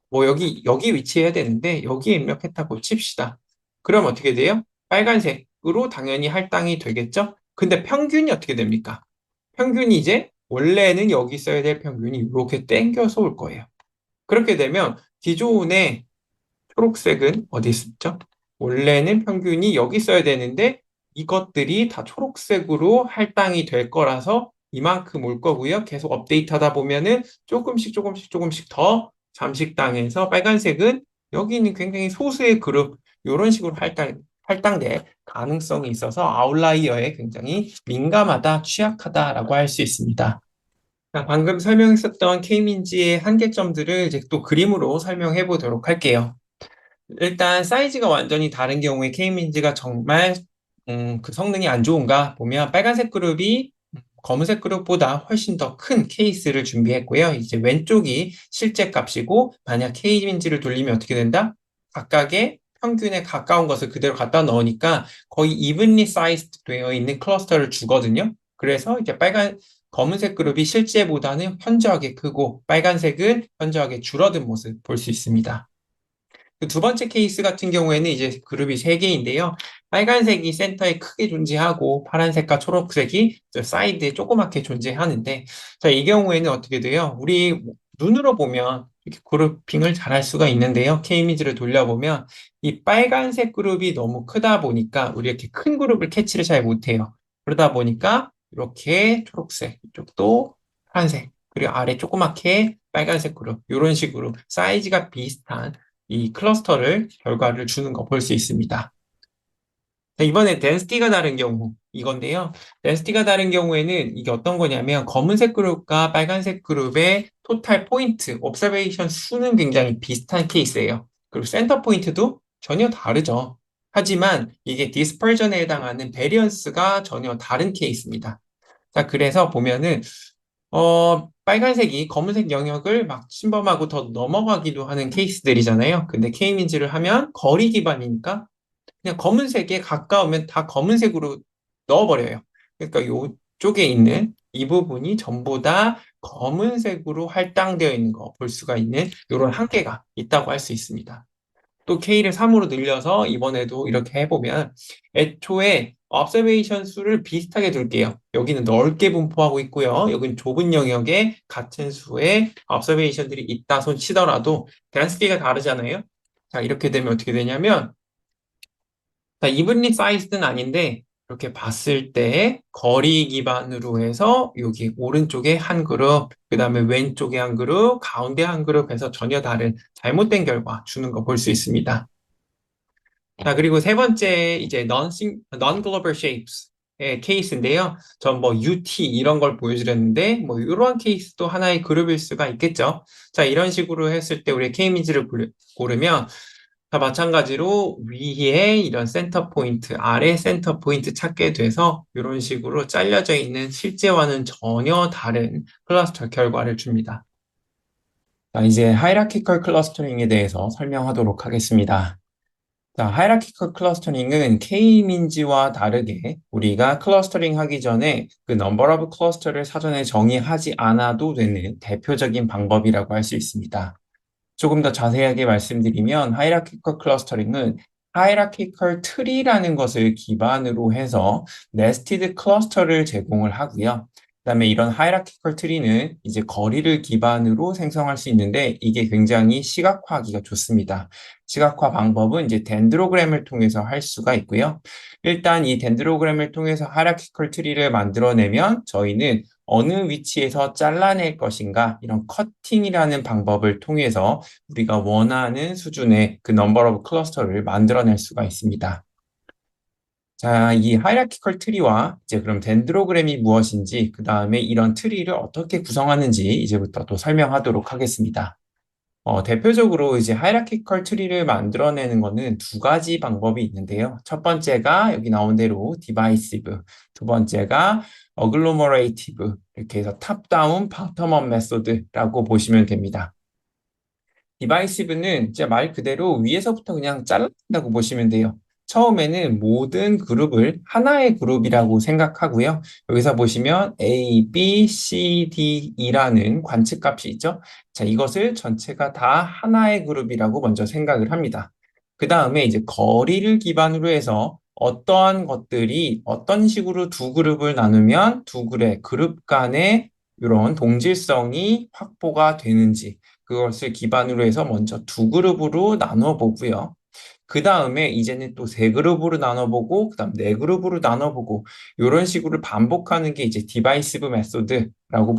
뭐 여기 위치해야 되는데 여기에 입력했다고 칩시다. 그럼 어떻게 돼요? 빨간색으로 당연히 할당이 되겠죠? 근데 평균이 어떻게 됩니까? 평균이 이제 원래는 여기 있어야 될 평균이 이렇게 땡겨서 올 거예요. 그렇게 되면 기존의 초록색은 어디 있었죠? 원래는 평균이 여기 있어야 되는데 이것들이 다 초록색으로 할당이 될 거라서 이만큼 올 거고요. 계속 업데이트하다 보면은 조금씩 더 잠식당해서 빨간색은 여기 있는 굉장히 소수의 그룹 이런 식으로 할당될 가능성이 있어서 아웃라이어에 굉장히 민감하다, 취약하다라고 할 수 있습니다. 자, 방금 설명했었던 K민지의 한계점들을 이제 또 그림으로 설명해 보도록 할게요. 일단 사이즈가 완전히 다른 경우에 K민지가 정말 그 성능이 안 좋은가 보면 빨간색 그룹이 검은색 그룹보다 훨씬 더 큰 케이스를 준비했고요. 이제 왼쪽이 실제 값이고 만약 K민지를 돌리면 어떻게 된다? 각각의 평균에 가까운 것을 그대로 갖다 넣으니까 거의 evenly sized 되어 있는 클러스터를 주거든요. 그래서 이제 검은색 그룹이 실제보다는 현저하게 크고 빨간색은 현저하게 줄어든 모습 볼 수 있습니다. 그두 번째 케이스 같은 경우에는 이제 그룹이 세 개인데요. 빨간색이 센터에 크게 존재하고 파란색과 초록색이 사이드에 조그맣게 존재하는데 자, 이 경우에는 어떻게 돼요? 우리 눈으로 보면 이렇게 그룹핑을 잘 할 수가 있는데요. K-이미지를 돌려보면 이 빨간색 그룹이 너무 크다 보니까 우리 이렇게 큰 그룹을 캐치를 잘 못해요. 그러다 보니까 이렇게 초록색, 이쪽도 파란색, 그리고 아래 조그맣게 빨간색 그룹 이런 식으로 사이즈가 비슷한 이 클러스터를 결과를 주는 거 볼 수 있습니다. 이번에 덴시티가 다른 경우 이건데요. 덴시티가 다른 경우에는 이게 어떤 거냐면 검은색 그룹과 빨간색 그룹의 토탈 포인트, 옵서베이션 수는 굉장히 비슷한 케이스예요. 그리고 센터 포인트도 전혀 다르죠. 하지만 이게 디스퍼전에 해당하는 베리언스가 전혀 다른 케이스입니다. 자, 그래서 보면은 빨간색이 검은색 영역을 막 침범하고 더 넘어가기도 하는 케이스들이잖아요. 근데 K민지를 하면 거리 기반이니까 그냥 검은색에 가까우면 다 검은색으로 넣어버려요. 그러니까 이쪽에 있는 이 부분이 전부 다 검은색으로 할당되어 있는 거 볼 수가 있는 이런 한계가 있다고 할 수 있습니다. 또 K를 3으로 늘려서 이번에도 이렇게 해보면 애초에 observation 수를 비슷하게 둘게요. 여기는 넓게 분포하고 있고요. 여기는 좁은 영역에 같은 수의 observation들이 있다 손 치더라도 density가 다르잖아요. 자, 이렇게 되면 어떻게 되냐면 자, evenly sized는 아닌데 이렇게 봤을 때 거리 기반으로 해서 여기 오른쪽에 한 그룹, 그 다음에 왼쪽에 한 그룹, 가운데 한 그룹 해서 전혀 다른 잘못된 결과 주는 거 볼 수 있습니다. 자, 그리고 세 번째 이제 non-global shapes의 케이스인데요. 전 뭐 UT 이런 걸 보여드렸는데 뭐 이러한 케이스도 하나의 그룹일 수가 있겠죠. 자, 이런 식으로 했을 때 우리 K민지를 고르면 자, 마찬가지로 위에 이런 센터 포인트, 아래 센터 포인트 찾게 돼서 이런 식으로 잘려져 있는 실제와는 전혀 다른 클러스터 결과를 줍니다. 자, 이제 하이라키컬 클러스터링에 대해서 설명하도록 하겠습니다. 자, 하이라키컬 클러스터링은 K-민지와 다르게 우리가 클러스터링 하기 전에 그 number of cluster를 사전에 정의하지 않아도 되는 대표적인 방법이라고 할 수 있습니다. 조금 더 자세하게 말씀드리면 하이라키컬 클러스터링은 하이라키컬 트리라는 것을 기반으로 해서 네스티드 클러스터를 제공을 하고요. 그다음에 이런 하이라키컬 트리는 이제 거리를 기반으로 생성할 수 있는데 이게 굉장히 시각화하기가 좋습니다. 시각화 방법은 이제 덴드로그램을 통해서 할 수가 있고요. 일단 이 덴드로그램을 통해서 하이라키컬 트리를 만들어내면 저희는 어느 위치에서 잘라낼 것인가 이런 커팅이라는 방법을 통해서 우리가 원하는 수준의 그 넘버 오브 클러스터를 만들어낼 수가 있습니다. 자, 이 하이라키컬 트리와 이제 그럼 덴드로그램이 무엇인지, 그 다음에 이런 트리를 어떻게 구성하는지 이제부터 또 설명하도록 하겠습니다. 대표적으로 이제 하이라키컬 트리를 만들어내는 거는 두 가지 방법이 있는데요. 첫 번째가 여기 나온 대로 디바이시브, 두 번째가 어글로머레이티브, 이렇게 해서 탑다운, 바텀업 메소드라고 보시면 됩니다. 디바이시브는 이제 말 그대로 위에서부터 그냥 잘라낸다고 보시면 돼요. 처음에는 모든 그룹을 하나의 그룹이라고 생각하고요. 여기서 보시면 A, B, C, D, E라는 관측값이 있죠. 자, 이것을 전체가 다 하나의 그룹이라고 먼저 생각을 합니다. 그 다음에 이제 거리를 기반으로 해서 어떠한 것들이 어떤 식으로 두 그룹을 나누면 두 그룹 간의 이런 동질성이 확보가 되는지 그것을 기반으로 해서 먼저 두 그룹으로 나눠 보고요. 그 다음에 이제는 또 세 그룹으로 나눠보고, 그 다음 네 그룹으로 나눠보고, 이런 식으로 반복하는 게 이제 디바이시브 메소드라고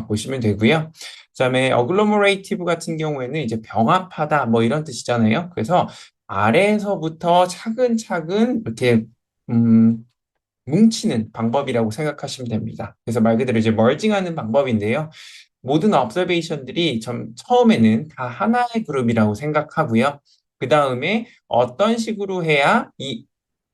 보시면 되고요. 그 다음에 어글로머레이티브 같은 경우에는 이제 병합하다 뭐 이런 뜻이잖아요. 그래서 아래에서부터 차근차근 이렇게 뭉치는 방법이라고 생각하시면 됩니다. 그래서 말 그대로 이제 멀징하는 방법인데요. 모든 observation들이 처음에는 다 하나의 그룹이라고 생각하고요. 그 다음에 어떤 식으로 해야 이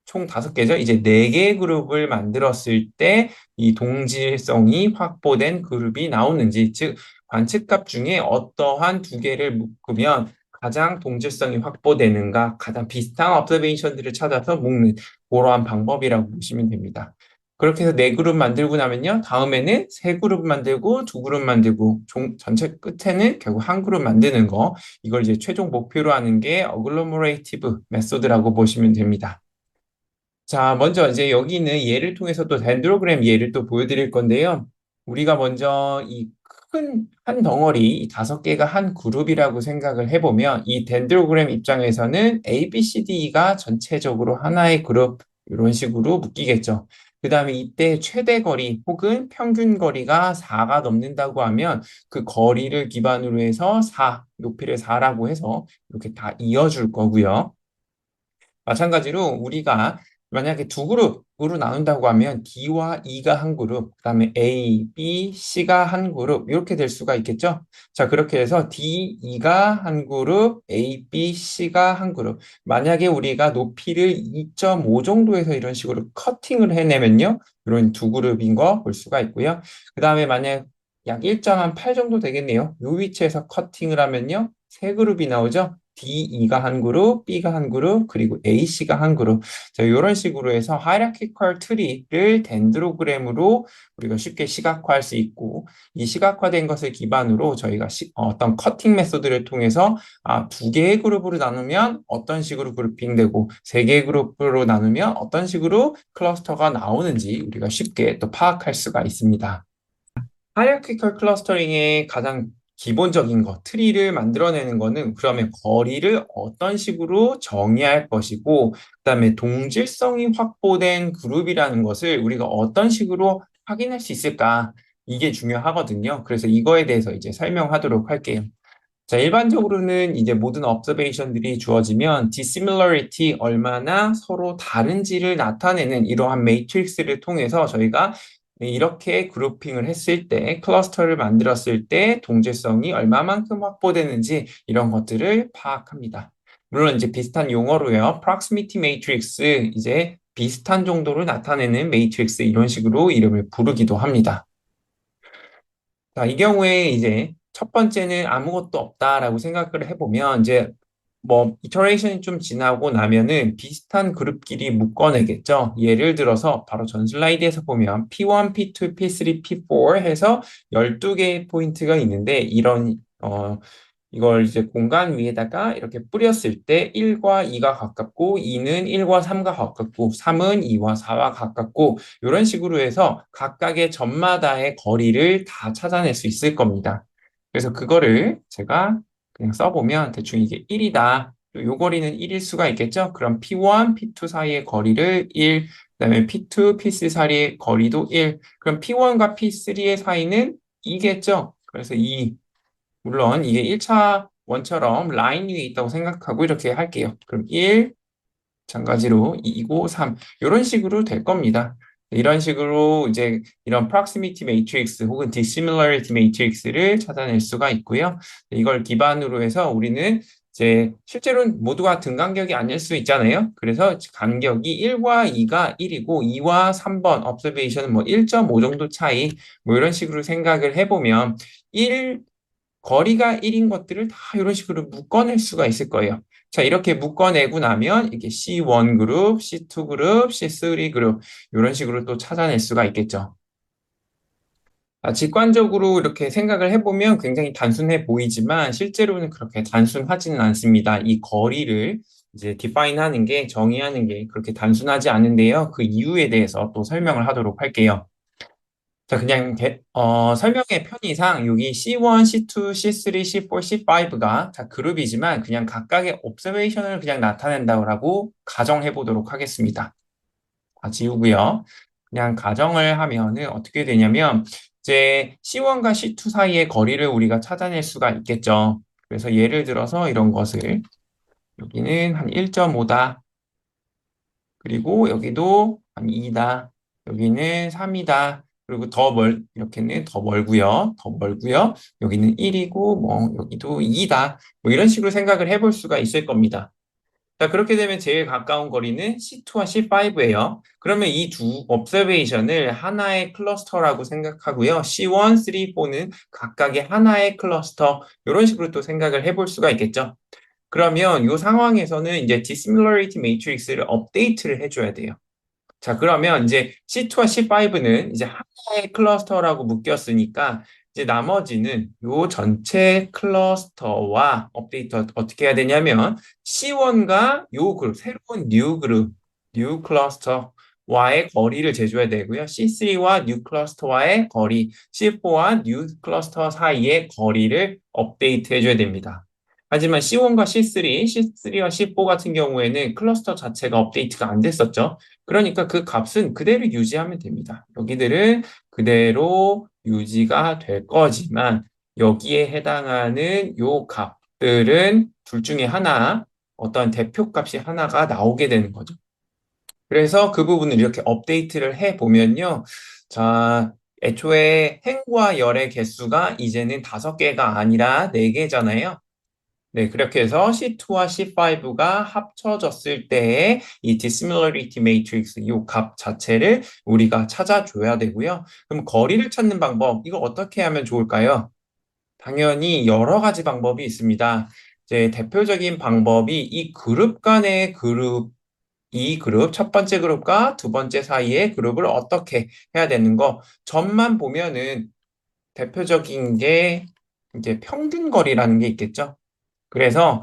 총 5개죠. 이제 4개의 그룹을 만들었을 때 이 동질성이 확보된 그룹이 나오는지, 즉 관측값 중에 어떠한 2개를 묶으면 가장 동질성이 확보되는가, 가장 비슷한 observation들을 찾아서 묶는 그러한 방법이라고 보시면 됩니다. 그렇게 해서 4그룹 만들고 나면요. 다음에는 3그룹 만들고 2그룹 만들고 전체 끝에는 결국 한 그룹 만드는 거. 이걸 이제 최종 목표로 하는 게 어글로머레이티브 메소드라고 보시면 됩니다. 자, 먼저 이제 여기 있는 예를 통해서 또 덴드로그램 예를 또 보여드릴 건데요. 우리가 먼저 이 큰 한 덩어리, 이 5개가 한 그룹이라고 생각을 해보면 이 덴드로그램 입장에서는 A, B, C, D가 전체적으로 하나의 그룹 이런 식으로 묶이겠죠. 그 다음에 이때 최대 거리 혹은 평균 거리가 4가 넘는다고 하면 그 거리를 기반으로 해서 4, 높이를 4라고 해서 이렇게 다 이어줄 거고요. 마찬가지로 우리가 만약에 두 그룹으로 나눈다고 하면 D와 E가 한 그룹, 그다음에 A, B, C가 한 그룹 이렇게 될 수가 있겠죠. 자, 그렇게 해서 D, E가 한 그룹, A, B, C가 한 그룹. 만약에 우리가 높이를 2.5 정도에서 이런 식으로 커팅을 해내면요. 이런 두 그룹인 거 볼 수가 있고요. 그다음에 만약 약 1.8 정도 되겠네요. 이 위치에서 커팅을 하면요. 세 그룹이 나오죠. D2가 한 그룹, B가 한 그룹, 그리고 AC가 한 그룹. 자, 이런 식으로 해서 하이라키컬 트리를 덴드로그램으로 우리가 쉽게 시각화할 수 있고, 이 시각화된 것을 기반으로 저희가 어떤 커팅 메소드를 통해서 2개의 그룹으로 나누면 어떤 식으로 그룹핑되고, 3개의 그룹으로 나누면 어떤 식으로 클러스터가 나오는지 우리가 쉽게 또 파악할 수가 있습니다. 하이라키컬 클러스터링의 가장 기본적인 것, 트리를 만들어내는 거는 그러면 거리를 어떤 식으로 정의할 것이고, 그다음에 동질성이 확보된 그룹이라는 것을 우리가 어떤 식으로 확인할 수 있을까? 이게 중요하거든요. 그래서 이거에 대해서 이제 설명하도록 할게요. 자, 일반적으로는 이제 모든 observation들이 주어지면 dissimilarity 얼마나 서로 다른지를 나타내는 이러한 매트릭스를 통해서 저희가 이렇게 그룹핑을 했을 때, 클러스터를 만들었을 때 동질성이 얼마만큼 확보되는지 이런 것들을 파악합니다. 물론 이제 비슷한 용어로요. proximity matrix, 이제 비슷한 정도를 나타내는 매트릭스 이런 식으로 이름을 부르기도 합니다. 자, 이 경우에 이제 첫 번째는 아무것도 없다라고 생각을 해보면 이제 뭐 이터레이션이 좀 지나고 나면은 비슷한 그룹끼리 묶어내겠죠. 예를 들어서 바로 전 슬라이드에서 보면 P1, P2, P3, P4 해서 12개의 포인트가 있는데 이걸 이제 공간 위에다가 이렇게 뿌렸을 때 1과 2가 가깝고 2는 1과 3과 가깝고 3은 2와 4와 가깝고 이런 식으로 해서 각각의 점마다의 거리를 다 찾아낼 수 있을 겁니다. 그래서 그거를 제가 그냥 써보면 대충 이게 1이다. 요 거리는 1일 수가 있겠죠? 그럼 P1, P2 사이의 거리를 1, 그다음에 P2, P3 사이의 거리도 1. 그럼 P1과 P3의 사이는 2겠죠? 그래서 2. 물론 이게 1차 원처럼 라인 위에 있다고 생각하고 이렇게 할게요. 그럼 1, 마찬가지로 2고 3. 이런 식으로 될 겁니다. 이런 식으로 이제 이런 proximity matrix 혹은 dissimilarity matrix를 찾아낼 수가 있고요. 이걸 기반으로 해서 우리는 이제 실제로는 모두가 등간격이 아닐 수 있잖아요. 그래서 간격이 1과 2가 1이고 2와 3번 observation은 뭐 1.5 정도 차이 뭐 이런 식으로 생각을 해보면 1 거리가 1인 것들을 다 이런 식으로 묶어낼 수가 있을 거예요. 자, 이렇게 묶어내고 나면 이게 C1 그룹, C2 그룹, C3 그룹 이런 식으로 또 찾아낼 수가 있겠죠. 직관적으로 이렇게 생각을 해보면 굉장히 단순해 보이지만 실제로는 그렇게 단순하지는 않습니다. 이 거리를 이제 define 하는 게, 정의하는 게 그렇게 단순하지 않은데요. 그 이유에 대해서 또 설명을 하도록 할게요. 자, 그냥 설명의 편의상 여기 C1, C2, C3, C4, C5가 다 그룹이지만 그냥 각각의 옵저베이션을 그냥 나타낸다고 가정해 보도록 하겠습니다. 다 지우고요. 그냥 가정을 하면은 어떻게 되냐면 이제 C1과 C2 사이의 거리를 우리가 찾아낼 수가 있겠죠. 그래서 예를 들어서 이런 것을 여기는 한 1.5다. 그리고 여기도 한 2다. 여기는 3이다. 그리고 이렇게는 더 멀고요. 더 멀고요. 여기는 1이고, 뭐, 여기도 2다. 뭐 이런 식으로 생각을 해볼 수가 있을 겁니다. 자, 그렇게 되면 제일 가까운 거리는 C2와 C5예요. 그러면 이 두 observation을 하나의 클러스터라고 생각하고요. C1, 3, 4는 각각의 하나의 클러스터, 이런 식으로 또 생각을 해볼 수가 있겠죠. 그러면 이 상황에서는 이제 dissimilarity matrix를 업데이트를 해줘야 돼요. 자, 그러면 이제 C2와 C5는 이제 하나의 클러스터라고 묶였으니까 이제 나머지는 요 전체 클러스터와 업데이트 어떻게 해야 되냐면 C1과 요 그룹, 새로운 뉴 그룹, 뉴 클러스터와의 거리를 재줘야 되고요. C3와 뉴 클러스터와의 거리, C4와 뉴 클러스터 사이의 거리를 업데이트 해줘야 됩니다. 하지만 C1과 C3, C3와 C4 같은 경우에는 클러스터 자체가 업데이트가 안 됐었죠. 그러니까 그 값은 그대로 유지하면 됩니다. 여기들은 그대로 유지가 될 거지만 여기에 해당하는 요 값들은 둘 중에 하나, 어떤 대표값이 하나가 나오게 되는 거죠. 그래서 그 부분을 이렇게 업데이트를 해 보면요. 자, 애초에 행과 열의 개수가 이제는 5개가 아니라 4개잖아요. 네, 그렇게 해서 C2와 C5가 합쳐졌을 때의 이 dissimilarity matrix, 이 값 자체를 우리가 찾아줘야 되고요. 그럼 거리를 찾는 방법, 이거 어떻게 하면 좋을까요? 당연히 여러 가지 방법이 있습니다. 이제 대표적인 방법이 이 그룹 간의 이 그룹, 첫 번째 그룹과 두 번째 사이의 그룹을 어떻게 해야 되는 거, 점만 보면은 대표적인 게 이제 평균 거리라는 게 있겠죠. 그래서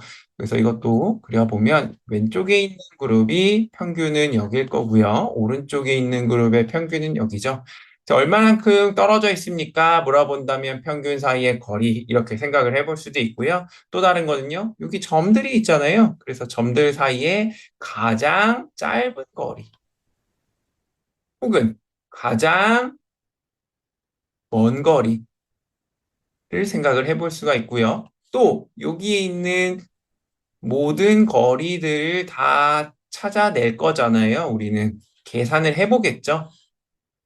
이것도 그려보면 왼쪽에 있는 그룹이 평균은 여기일 거고요. 오른쪽에 있는 그룹의 평균은 여기죠. 자, 얼마만큼 떨어져 있습니까? 물어본다면 평균 사이의 거리 이렇게 생각을 해볼 수도 있고요. 또 다른 거는요. 여기 점들이 있잖아요. 그래서 점들 사이에 가장 짧은 거리 혹은 가장 먼 거리를 생각을 해볼 수가 있고요. 또 여기에 있는 모든 거리들을 다 찾아낼 거잖아요. 우리는 계산을 해보겠죠.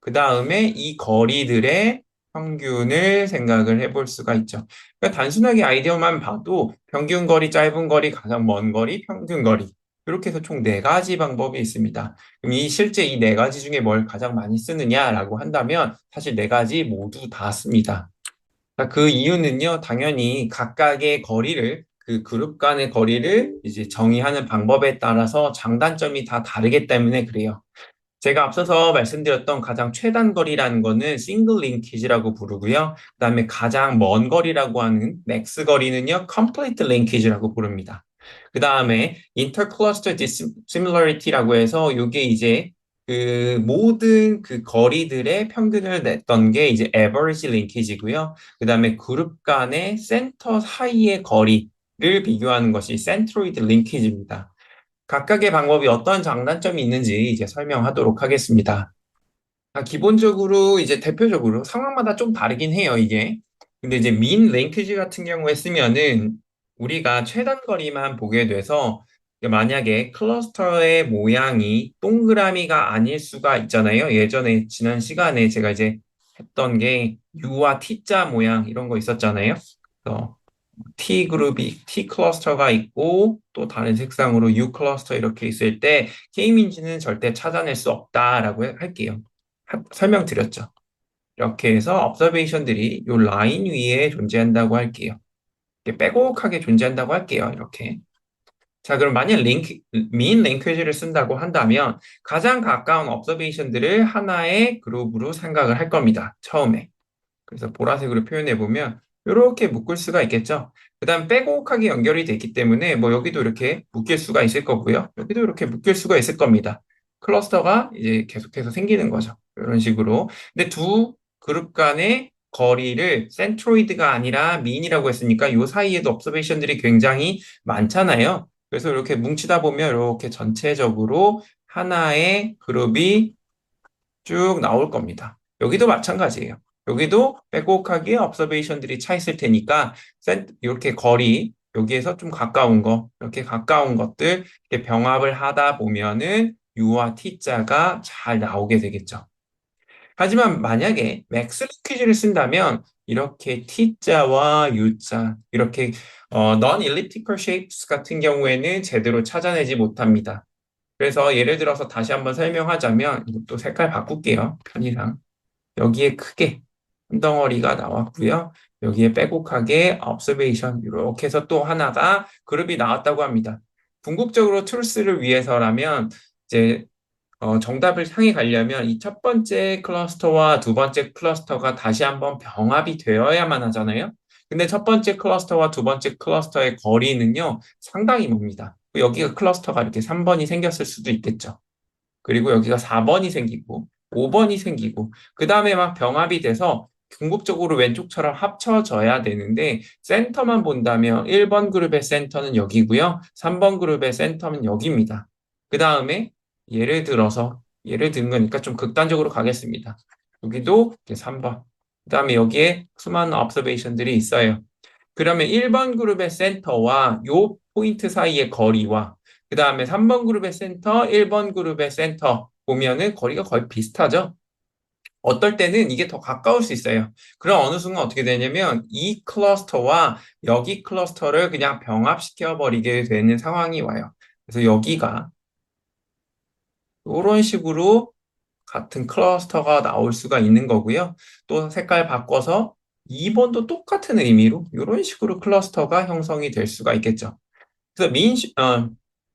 그 다음에 이 거리들의 평균을 생각을 해볼 수가 있죠. 그러니까 단순하게 아이디어만 봐도 평균 거리, 짧은 거리, 가장 먼 거리, 평균 거리 이렇게 해서 총 4가지 방법이 있습니다. 그럼 실제 이 4가지 중에 뭘 가장 많이 쓰느냐라고 한다면 사실 4가지 모두 다 씁니다. 그 이유는요, 당연히 각각의 거리를, 그 그룹 간의 거리를 이제 정의하는 방법에 따라서 장단점이 다 다르기 때문에 그래요. 제가 앞서서 말씀드렸던 가장 최단 거리라는 거는 싱글 링키지라고 부르고요. 그다음에 가장 먼 거리라고 하는 맥스 거리는요, 컴플리트 링키지라고 부릅니다. 그다음에 인터클러스터 디시밀러리티라고 해서 이게 이제 그 모든 그 거리들의 평균을 냈던 게 이제 에버리지 링키지고요. 그다음에 그룹 간의 센터 사이의 거리를 비교하는 것이 센트로이드 링키지입니다. 각각의 방법이 어떤 장단점이 있는지 이제 설명하도록 하겠습니다. 기본적으로 이제 대표적으로 상황마다 좀 다르긴 해요, 이게. 근데 이제 민 랭귀지 같은 경우에 쓰면은 우리가 최단 거리만 보게 돼서 만약에 클러스터의 모양이 동그라미가 아닐 수가 있잖아요. 예전에 지난 시간에 제가 이제 했던 게 U와 T자 모양 이런 거 있었잖아요. 그래서 T 클러스터가 있고 또 다른 색상으로 U 클러스터 이렇게 있을 때 K민지는 절대 찾아낼 수 없다라고 할게요. 설명드렸죠. 이렇게 해서 observation들이 이 라인 위에 존재한다고 할게요. 이렇게 빼곡하게 존재한다고 할게요. 이렇게. 자, 그럼 만약 민 랭귀지를 쓴다고 한다면 가장 가까운 observation들을 하나의 그룹으로 생각을 할 겁니다. 처음에. 그래서 보라색으로 표현해 보면 이렇게 묶을 수가 있겠죠. 그다음 빼곡하게 연결이 됐기 때문에 뭐 여기도 이렇게 묶일 수가 있을 거고요. 여기도 이렇게 묶일 수가 있을 겁니다. 클러스터가 이제 계속해서 생기는 거죠. 이런 식으로. 근데 두 그룹 간의 거리를 센트로이드가 아니라 민이라고 했으니까 이 사이에도 observation들이 굉장히 많잖아요. 그래서 이렇게 뭉치다 보면 이렇게 전체적으로 하나의 그룹이 쭉 나올 겁니다. 여기도 마찬가지예요. 여기도 빼곡하게 observation들이 차 있을 테니까 이렇게 거리 여기에서 좀 가까운 거 이렇게 가까운 것들 이렇게 병합을 하다 보면은 U와 T자가 잘 나오게 되겠죠. 하지만 만약에 맥스 퀴즈를 쓴다면 이렇게 T자와 U자 이렇게 non-elliptical shapes 같은 경우에는 제대로 찾아내지 못합니다. 그래서 예를 들어서 다시 한번 설명하자면 이것도 색깔 바꿀게요. 편의상. 여기에 크게 한 덩어리가 나왔고요. 여기에 빼곡하게 observation 이렇게 해서 또 하나가 그룹이 나왔다고 합니다. 궁극적으로 truth를 위해서라면 이제 정답을 향해 가려면 이 첫 번째 클러스터와 두 번째 클러스터가 다시 한번 병합이 되어야만 하잖아요. 근데 첫 번째 클러스터와 두 번째 클러스터의 거리는요, 상당히 멉니다. 여기가 클러스터가 이렇게 3번이 생겼을 수도 있겠죠. 그리고 여기가 4번이 생기고 5번이 생기고 그 다음에 막 병합이 돼서 궁극적으로 왼쪽처럼 합쳐져야 되는데 센터만 본다면 1번 그룹의 센터는 여기고요. 3번 그룹의 센터는 여기입니다. 그 다음에 예를 든 거니까 좀 극단적으로 가겠습니다. 여기도 3번. 그 다음에 여기에 수많은 observation들이 있어요. 그러면 1번 그룹의 센터와 요 포인트 사이의 거리와 그 다음에 3번 그룹의 센터, 1번 그룹의 센터 보면은 거리가 거의 비슷하죠? 어떨 때는 이게 더 가까울 수 있어요. 그럼 어느 순간 어떻게 되냐면 이 클러스터와 여기 클러스터를 그냥 병합시켜 버리게 되는 상황이 와요. 그래서 여기가 이런 식으로 같은 클러스터가 나올 수가 있는 거고요. 또 색깔 바꿔서 2번도 똑같은 의미로 이런 식으로 클러스터가 형성이 될 수가 있겠죠. 그래서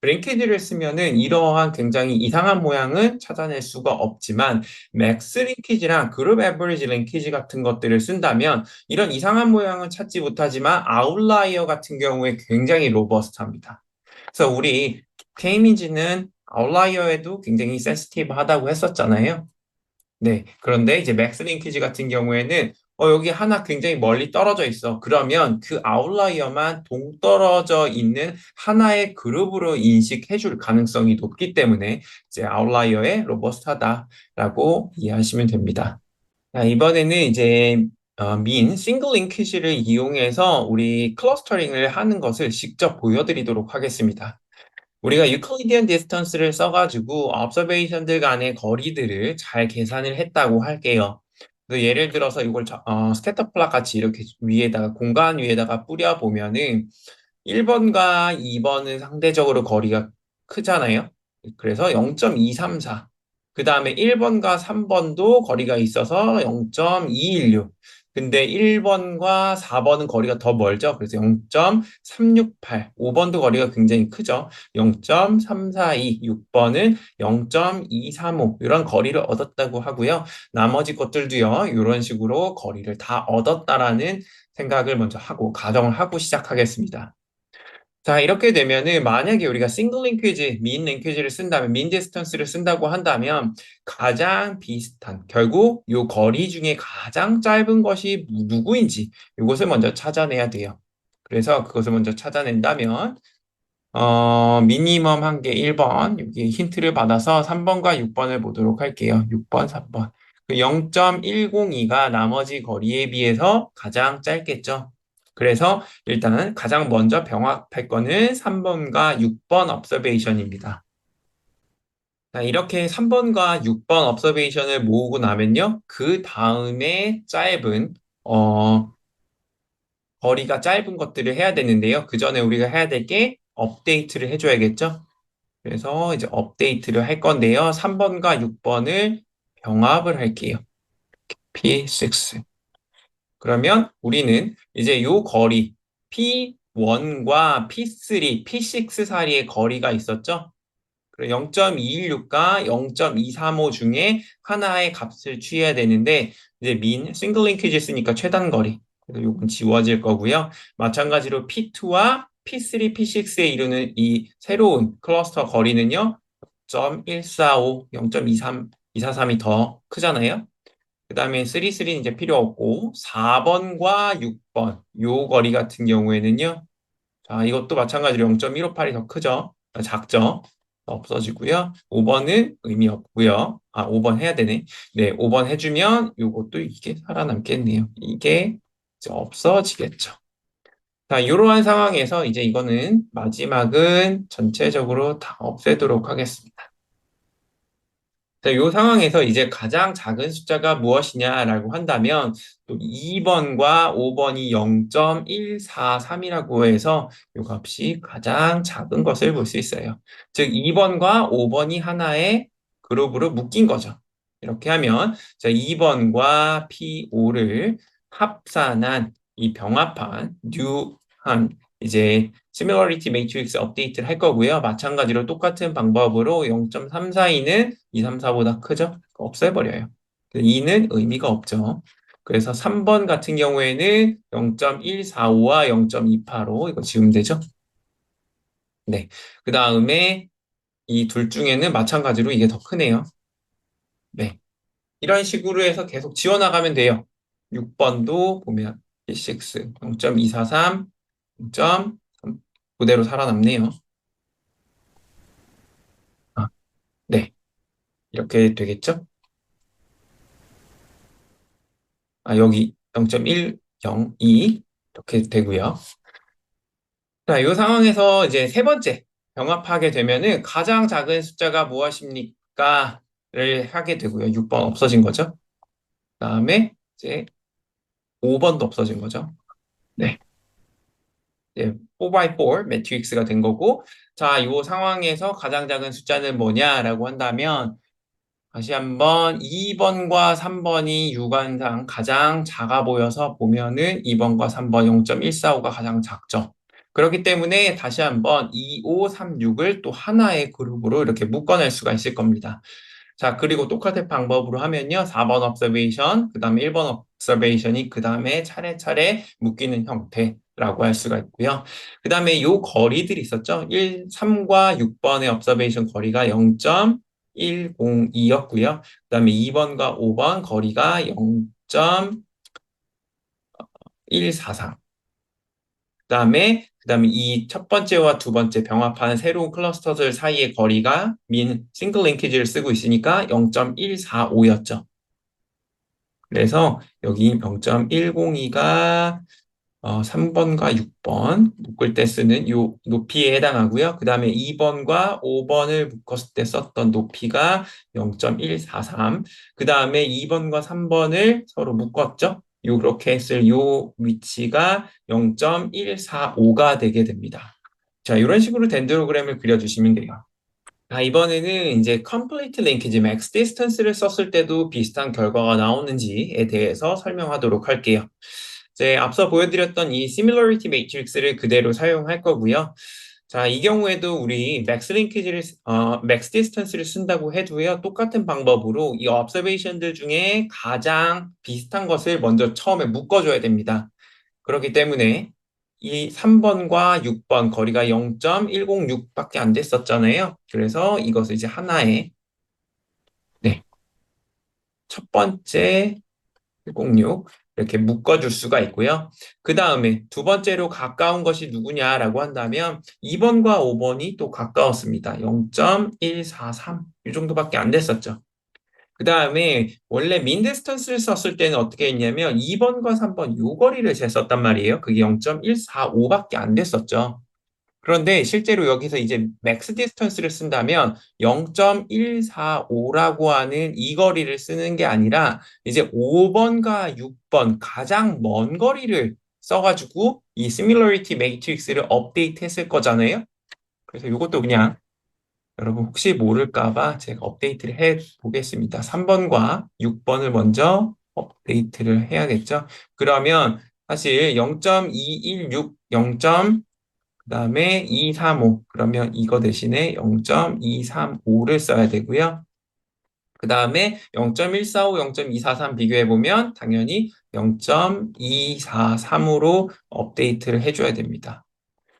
랭키지를 쓰면은 이러한 굉장히 이상한 모양은 찾아낼 수가 없지만 맥스 링키지랑 그룹 에버리지 링키지 같은 것들을 쓴다면 이런 이상한 모양은 찾지 못하지만 아웃라이어 같은 경우에 굉장히 로버스트합니다. 그래서 우리 케이미지는 아웃라이어에도 굉장히 센시티브하다고 했었잖아요. 네. 그런데 이제 맥스 링키지 같은 경우에는 여기 하나 굉장히 멀리 떨어져 있어. 그러면 그 아웃라이어만 동떨어져 있는 하나의 그룹으로 인식해 줄 가능성이 높기 때문에 이제 아웃라이어의 로버스트하다라고 이해하시면 됩니다. 자, 이번에는 이제 싱글 링키지를 이용해서 우리 클러스터링을 하는 것을 직접 보여드리도록 하겠습니다. 우리가 유클리디언 디스턴스를 써가지고 observation들 간의 거리들을 잘 계산을 했다고 할게요. 그래서 예를 들어서 이걸 스캐터 플롯 같이 이렇게 위에다가 공간 위에다가 뿌려 보면은 1번과 2번은 상대적으로 거리가 크잖아요. 그래서 0.234. 그 다음에 1번과 3번도 거리가 있어서 0.216. 근데 1번과 4번은 거리가 더 멀죠. 그래서 0.368. 5번도 거리가 굉장히 크죠. 0.342. 6번은 0.235. 이런 거리를 얻었다고 하고요. 나머지 것들도요. 이런 식으로 거리를 다 얻었다라는 생각을 먼저 하고 가정을 하고 시작하겠습니다. 자, 이렇게 되면은 만약에 우리가 싱글 링퀴지, 민 링퀴지를 쓴다면, 민 디스턴스를 쓴다고 한다면 가장 비슷한, 결국 요 거리 중에 가장 짧은 것이 누구인지 이것을 먼저 찾아내야 돼요. 그래서 그것을 먼저 찾아낸다면 미니멈 한 개 1번, 여기 힌트를 받아서 3번과 6번을 보도록 할게요. 6번, 3번. 그 0.102가 나머지 거리에 비해서 가장 짧겠죠. 그래서 일단 가장 먼저 병합할 거는 3번과 6번 observation입니다. 자, 이렇게 3번과 6번 observation을 모으고 나면요. 그 다음에 거리가 짧은 것들을 해야 되는데요. 그 전에 우리가 해야 될 게 업데이트를 해줘야겠죠. 그래서 이제 업데이트를 할 건데요. 3번과 6번을 병합을 할게요. P6. 그러면 우리는 이제 요 거리 P1과 P3, P6 사이의 거리가 있었죠. 0.216과 0.235 중에 하나의 값을 취해야 되는데 이제 싱글 링키지 쓰니까 최단 거리. 그래서 요건 지워질 거고요. 마찬가지로 P2와 P3, P6에 이르는 이 새로운 클러스터 거리는요. 0.145, 0.23, 243이 더 크잖아요. 그 다음에 3, 3는 이제 필요 없고 4번과 6번 요 거리 같은 경우에는요. 자, 이것도 마찬가지로 0.158이 더 크죠? 작죠? 없어지고요. 5번은 의미 없고요. 아, 5번 해야 되네. 네, 5번 해주면 이것도 이게 살아남겠네요. 이게 이제 없어지겠죠. 자, 이러한 상황에서 이제 이거는 마지막은 전체적으로 다 없애도록 하겠습니다. 자, 이 상황에서 이제 가장 작은 숫자가 무엇이냐라고 한다면 또 2번과 5번이 0.143이라고 해서 이 값이 가장 작은 것을 볼 수 있어요. 즉 2번과 5번이 하나의 그룹으로 묶인 거죠. 이렇게 하면 자, 2번과 P5를 합산한 이 병합한 뉴한 이제 similarity matrix 업데이트를 할 거고요. 마찬가지로 똑같은 방법으로 0.342는 234보다 크죠? 없애버려요. 2는 의미가 없죠. 그래서 3번 같은 경우에는 0.145와 0.285 이거 지우면 되죠? 네. 그 다음에 이 둘 중에는 마찬가지로 이게 더 크네요. 네. 이런 식으로 해서 계속 지워나가면 돼요. 6번도 보면 P6 0.243, 0.3 그대로 살아남네요. 아, 네. 이렇게 되겠죠? 아, 여기 0.102 이렇게 되고요. 자, 이 상황에서 이제 세 번째 병합하게 되면은 가장 작은 숫자가 무엇입니까?를 하게 되고요. 6번 없어진 거죠. 그다음에 이제 5번도 없어진 거죠. 네. 이제 4x4 매트릭스가 된 거고 자, 이 상황에서 가장 작은 숫자는 뭐냐라고 한다면 다시 한번 2번과 3번이 유관상 가장 작아 보여서 보면은 2번과 3번 0.145가 가장 작죠. 그렇기 때문에 다시 한번 2, 5, 3, 6을 또 하나의 그룹으로 이렇게 묶어낼 수가 있을 겁니다. 자, 그리고 똑같은 방법으로 하면요. 4번 observation, 그 다음에 1번 observation이 그 다음에 차례차례 묶이는 형태라고 할 수가 있고요. 그 다음에 요 거리들이 있었죠. 3과 6번의 observation 거리가 0.102였고요. 그 다음에 2번과 5번 거리가 0.143. 그다음에 이 첫 번째와 두 번째 병합하는 새로운 클러스터들 사이의 거리가 싱글 링키지를 쓰고 있으니까 0.145였죠. 그래서 여기 0.102가 3번과 6번 묶을 때 쓰는 이 높이에 해당하고요. 그 다음에 2번과 5번을 묶었을 때 썼던 높이가 0.143. 그 다음에 2번과 3번을 서로 묶었죠. 요렇게 했을 요 위치가 0.145가 되게 됩니다. 자, 이런 식으로 덴드로그램을 그려주시면 돼요. 이번에는 이제 complete linkage, max distance를 썼을 때도 비슷한 결과가 나오는지에 대해서 설명하도록 할게요. 이제 앞서 보여드렸던 이 similarity matrix를 그대로 사용할 거고요. 자, 이 경우에도 우리 max distance를 쓴다고 해도요, 똑같은 방법으로 이 observation들 중에 가장 비슷한 것을 먼저 처음에 묶어줘야 됩니다. 그렇기 때문에 이 3번과 6번 거리가 0.106밖에 안 됐었잖아요. 그래서 이것을 이제 하나의 네, 첫 번째 106, 이렇게 묶어줄 수가 있고요. 그 다음에 두 번째로 가까운 것이 누구냐라고 한다면 2번과 5번이 또 가까웠습니다. 0.143. 이 정도밖에 안 됐었죠. 그 다음에 원래 민 디스턴스를 썼을 때는 어떻게 했냐면 2번과 3번 요 거리를 쟀었단 말이에요. 그게 0.145밖에 안 됐었죠. 그런데 실제로 여기서 이제 맥스 디스턴스를 쓴다면 0.145라고 하는 이 거리를 쓰는 게 아니라 이제 5번과 6번 가장 먼 거리를 써가지고 이 시뮬러리티 매트릭스를 업데이트 했을 거잖아요. 그래서 이것도 그냥 여러분 혹시 모를까 봐 제가 업데이트를 해 보겠습니다. 3번과 6번을 먼저 업데이트를 해야겠죠. 그러면 사실 0.216, 0. 그다음에 235. 그러면 이거 대신에 0.235를 써야 되고요. 그다음에 0.145, 0.243 비교해 보면 당연히 0.243으로 업데이트를 해줘야 됩니다.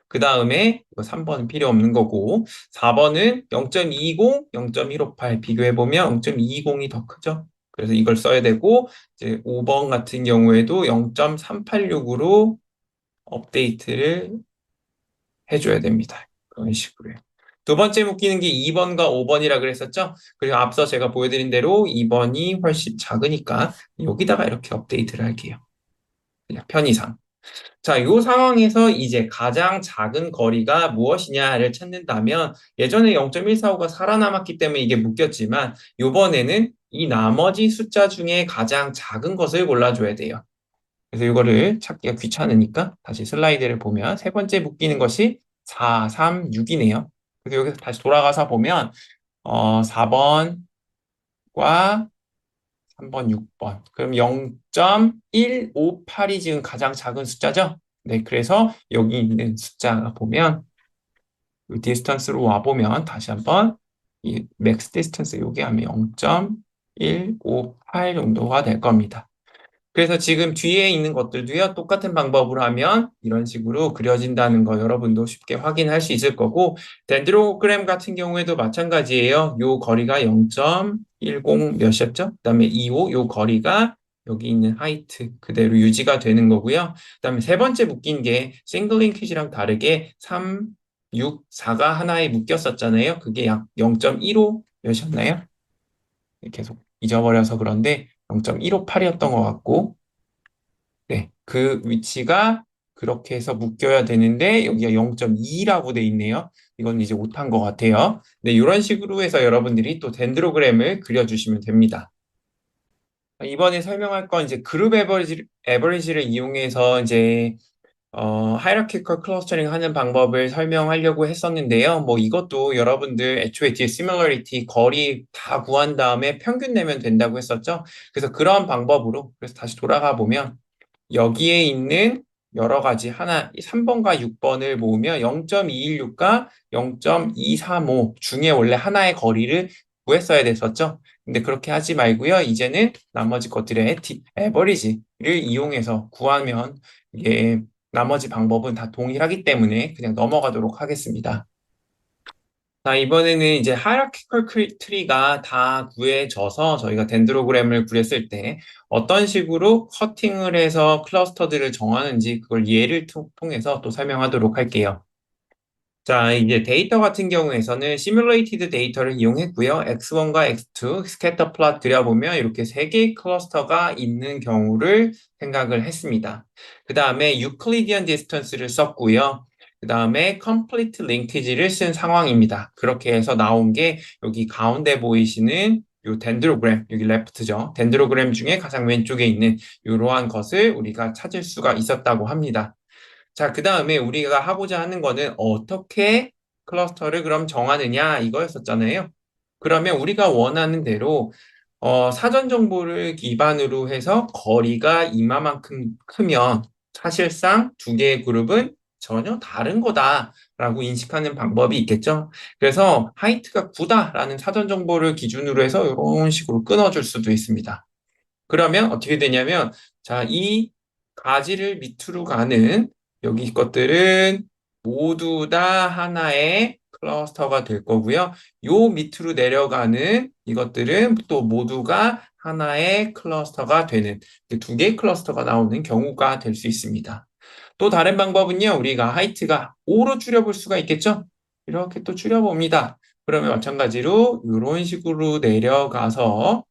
그 다음에 3번은 필요 없는 거고 4번은 0.20, 0.158 비교해 보면 0.220이 더 크죠. 그래서 이걸 써야 되고 이제 5번 같은 경우에도 0.386으로 업데이트를 해줘야 됩니다. 그런 식으로요. 두 번째 묶이는 게 2번과 5번이라 그랬었죠? 그리고 앞서 제가 보여드린 대로 2번이 훨씬 작으니까 여기다가 이렇게 업데이트를 할게요. 그냥 편의상. 자, 이 상황에서 이제 가장 작은 거리가 무엇이냐를 찾는다면 예전에 0.145가 살아남았기 때문에 이게 묶였지만 이번에는 이 나머지 숫자 중에 가장 작은 것을 골라줘야 돼요. 그래서 이거를 찾기가 귀찮으니까 다시 슬라이드를 보면 세 번째 묶이는 것이 4, 3, 6이네요. 그래서 여기서 다시 돌아가서 보면 4번과 3번, 6번. 그럼 0.158이 지금 가장 작은 숫자죠? 네, 그래서 여기 있는 숫자가 보면 이 디스턴스로 와보면 다시 한번 이 맥스 디스턴스 요게 하면 0.158 정도가 될 겁니다. 그래서 지금 뒤에 있는 것들도요, 똑같은 방법으로 하면 이런 식으로 그려진다는 거 여러분도 쉽게 확인할 수 있을 거고, 덴드로그램 같은 경우에도 마찬가지예요. 요 거리가 0.10 몇이었죠? 그 다음에 25, 요 거리가 여기 있는 하이트 그대로 유지가 되는 거고요. 그 다음에 세 번째 묶인 게 싱글 링키지랑 다르게 3, 6, 4가 하나에 묶였었잖아요. 그게 약 0.15 몇이었나요? 계속 잊어버려서 그런데 0.158이었던 것 같고, 네, 그 위치가 그렇게 해서 묶여야 되는데 여기가 0.2라고 돼 있네요. 이건 이제 못한 것 같아요. 네, 이런 식으로 해서 여러분들이 또 덴드로그램을 그려주시면 됩니다. 이번에 설명할 건 이제 그룹 에버리지를 이용해서 이제 하이라키컬 클러스터링 하는 방법을 설명하려고 했었는데요. 뭐 이것도 여러분들 애초에 뒤에 시뮬러리티 거리 다 구한 다음에 평균 내면 된다고 했었죠. 그래서 그런 방법으로 그래서 다시 돌아가 보면 여기에 있는 여러 가지 하나 3번과 6번을 모으면 0.216과 0.235 중에 원래 하나의 거리를 구했어야 됐었죠. 근데 그렇게 하지 말고요. 이제는 나머지 것들의 에버리지를 이용해서 구하면 이게 나머지 방법은 다 동일하기 때문에 그냥 넘어가도록 하겠습니다. 자, 이번에는 이제 하이라키컬 트리가 다 구해져서 저희가 덴드로그램을 그렸을 때 어떤 식으로 커팅을 해서 클러스터들을 정하는지 그걸 예를 통해서 또 설명하도록 할게요. 자, 이제 데이터 같은 경우에서는 시뮬레이티드 데이터를 이용했고요. X1과 X2 스캐터 플롯 그려보면 이렇게 세 개의 클러스터가 있는 경우를 생각을 했습니다. 그 다음에 유클리디언 디스턴스를 썼고요. 그 다음에 컴플리트 링키지를 쓴 상황입니다. 그렇게 해서 나온 게 여기 가운데 보이시는 요 덴드로그램, 여기 레프트죠. 덴드로그램 중에 가장 왼쪽에 있는 이러한 것을 우리가 찾을 수가 있었다고 합니다. 자, 그 다음에 우리가 하고자 하는 거는 어떻게 클러스터를 그럼 정하느냐 이거였었잖아요. 그러면 우리가 원하는 대로 사전 정보를 기반으로 해서 거리가 이마만큼 크면 사실상 두 개의 그룹은 전혀 다른 거다라고 인식하는 방법이 있겠죠. 그래서 하이트가 9다라는 사전 정보를 기준으로 해서 이런 식으로 끊어줄 수도 있습니다. 그러면 어떻게 되냐면, 자, 이 가지를 밑으로 가는 여기 것들은 모두 다 하나의 클러스터가 될 거고요. 요 밑으로 내려가는 이것들은 또 모두가 하나의 클러스터가 되는 두 개의 클러스터가 나오는 경우가 될 수 있습니다. 또 다른 방법은요, 우리가 하이트가 5로 줄여볼 수가 있겠죠? 이렇게 또 줄여봅니다. 그러면 마찬가지로 이런 식으로 내려가서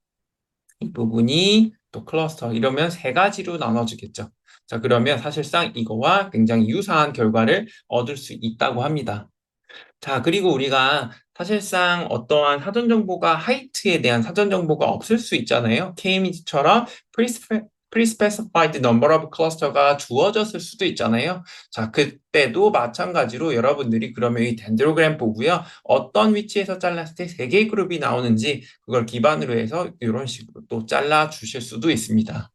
이 부분이 또 클러스터 이러면 세 가지로 나눠지겠죠. 자, 그러면 사실상 이거와 굉장히 유사한 결과를 얻을 수 있다고 합니다. 자, 그리고 우리가 사실상 어떠한 사전 정보가 하이트에 대한 사전 정보가 없을 수 있잖아요. K-means처럼 pre-specified number of cluster가 주어졌을 수도 있잖아요. 자, 그때도 마찬가지로 여러분들이 그러면 이 덴드로그램 보고요. 어떤 위치에서 잘랐을 때 세 개의 그룹이 나오는지 그걸 기반으로 해서 이런 식으로 또 잘라 주실 수도 있습니다.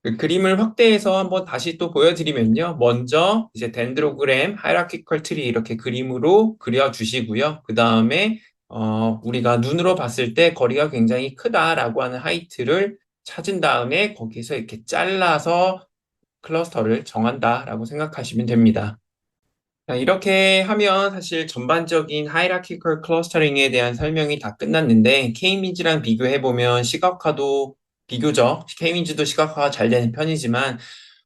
그 그림을 확대해서 한번 다시 또 보여드리면요. 먼저 이제 덴드로그램, 하이라키컬 트리 이렇게 그림으로 그려주시고요. 그 다음에 우리가 눈으로 봤을 때 거리가 굉장히 크다라고 하는 하이트를 찾은 다음에 거기서 이렇게 잘라서 클러스터를 정한다라고 생각하시면 됩니다. 자, 이렇게 하면 사실 전반적인 하이라키컬 클러스터링에 대한 설명이 다 끝났는데 K-means랑 비교해보면 시각화도 비교적 K-means도 시각화가 잘 되는 편이지만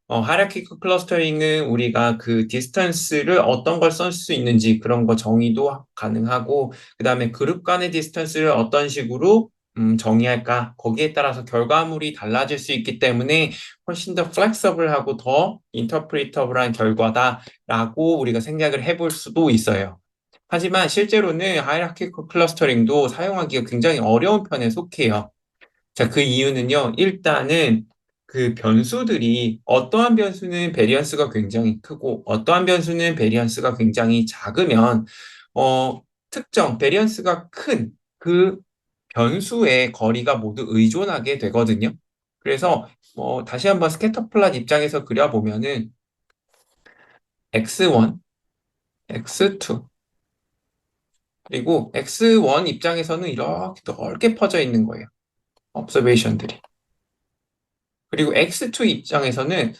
하이라키컬 클러스터링은 우리가 그 디스턴스를 어떤 걸 쓸 수 있는지 그런 거 정의도 가능하고 그 다음에 그룹 간의 디스턴스를 어떤 식으로 정의할까 거기에 따라서 결과물이 달라질 수 있기 때문에 훨씬 더 플렉서블하고 더 인터프리터블한 결과다라고 우리가 생각을 해볼 수도 있어요. 하지만 실제로는 하이라키컬 클러스터링도 사용하기가 굉장히 어려운 편에 속해요. 자, 그 이유는요, 일단은 그 변수들이 어떠한 변수는 베리언스가 굉장히 크고 어떠한 변수는 베리언스가 굉장히 작으면 특정 베리언스가 큰 그 변수의 거리가 모두 의존하게 되거든요. 그래서 다시 한번 스캐터 플롯 입장에서 그려보면은 x1, x2 그리고 x1 입장에서는 이렇게 넓게 퍼져 있는 거예요. observation들이. 그리고 x2 입장에서는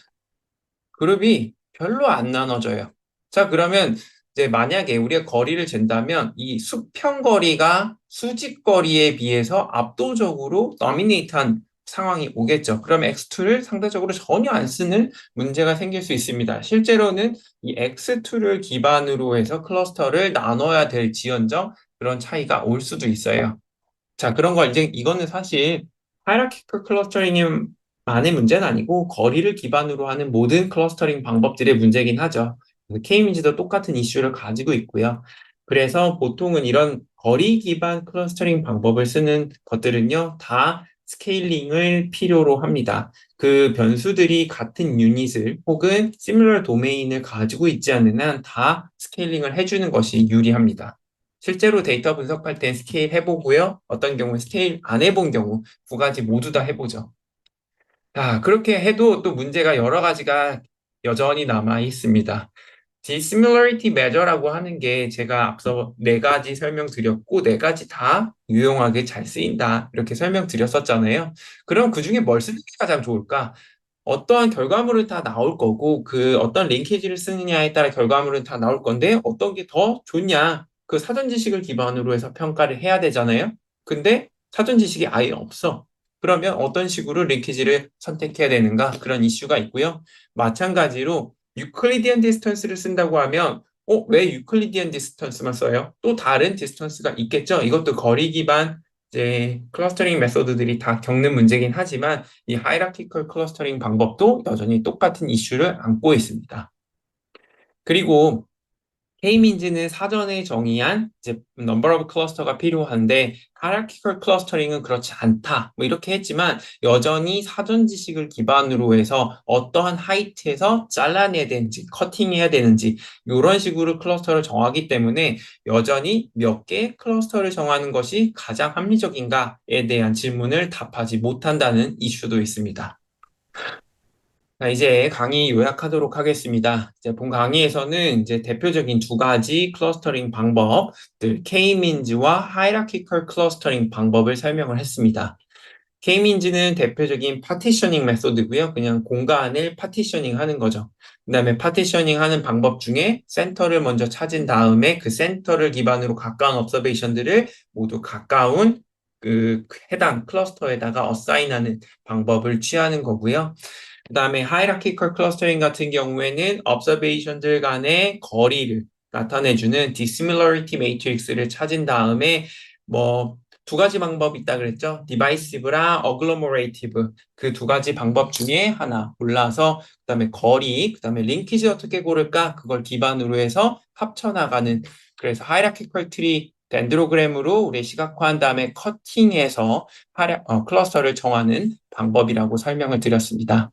그룹이 별로 안 나눠져요. 자, 그러면 이제 만약에 우리가 거리를 잰다면 이 수평 거리가 수직 거리에 비해서 압도적으로 도미네이트한 상황이 오겠죠. 그럼 x2를 상대적으로 전혀 안 쓰는 문제가 생길 수 있습니다. 실제로는 이 x2를 기반으로 해서 클러스터를 나눠야 될 지연정 그런 차이가 올 수도 있어요. 자, 그런 걸 이제 이거는 사실 하이라키컬 클러스터링만의 문제는 아니고 거리를 기반으로 하는 모든 클러스터링 방법들의 문제긴 하죠. K-means도 똑같은 이슈를 가지고 있고요. 그래서 보통은 이런 거리 기반 클러스터링 방법을 쓰는 것들은요, 다 스케일링을 필요로 합니다. 그 변수들이 같은 유닛을 혹은 시뮬러 도메인을 가지고 있지 않는 한 다 스케일링을 해주는 것이 유리합니다. 실제로 데이터 분석할 땐 스케일 해보고요. 어떤 경우에 스케일 안 해본 경우 두 가지 모두 다 해보죠. 자, 그렇게 해도 또 문제가 여러 가지가 여전히 남아 있습니다. Dissimilarity Measure라고 하는 게 제가 앞서 네 가지 설명드렸고 네 가지 다 유용하게 잘 쓰인다 이렇게 설명드렸었잖아요. 그럼 그 중에 뭘 쓰는 게 가장 좋을까? 어떠한 결과물은 다 나올 거고 그 어떤 링키지를 쓰느냐에 따라 결과물은 다 나올 건데 어떤 게 더 좋냐 그 사전 지식을 기반으로 해서 평가를 해야 되잖아요. 근데 사전 지식이 아예 없어. 그러면 어떤 식으로 링키지를 선택해야 되는가 그런 이슈가 있고요. 마찬가지로 유클리디안 디스턴스를 쓴다고 하면 왜 유클리디안 디스턴스만 써요? 또 다른 디스턴스가 있겠죠. 이것도 거리 기반 이제 클러스터링 메소드들이 다 겪는 문제긴 하지만 이 하이라키컬 클러스터링 방법도 여전히 똑같은 이슈를 안고 있습니다. 그리고 K-means는 사전에 정의한 이제 number of cluster가 필요한데 hierarchical clustering은 그렇지 않다. 뭐 이렇게 했지만 여전히 사전 지식을 기반으로 해서 어떠한 하이트에서 잘라내야 되는지, 커팅해야 되는지 이런 식으로 클러스터를 정하기 때문에 여전히 몇 개의 클러스터를 정하는 것이 가장 합리적인가에 대한 질문을 답하지 못한다는 이슈도 있습니다. 자, 이제 강의 요약하도록 하겠습니다. 이제 본 강의에서는 이제 대표적인 두 가지 클러스터링 방법들, K-means와 hierarchical 클러스터링 방법을 설명을 했습니다. K-means는 대표적인 파티셔닝 메소드고요. 그냥 공간을 파티셔닝 하는 거죠. 그다음에 파티셔닝 하는 방법 중에 센터를 먼저 찾은 다음에 그 센터를 기반으로 가까운 observation들을 모두 가까운 그 해당 클러스터에다가 어사인하는 방법을 취하는 거고요. 그다음에 hierarchical clustering 같은 경우에는 observation들 간의 거리를 나타내주는 dissimilarity matrix를 찾은 다음에 뭐 두 가지 방법이 있다 그랬죠. divisive랑 agglomerative 그 두 가지 방법 중에 하나 골라서 그다음에 거리, 그다음에 링키지 어떻게 고를까? 그걸 기반으로 해서 합쳐나가는 그래서 hierarchical tree 덴드로그램으로 우리 시각화한 다음에 커팅해서 클러스터를 정하는 방법이라고 설명을 드렸습니다.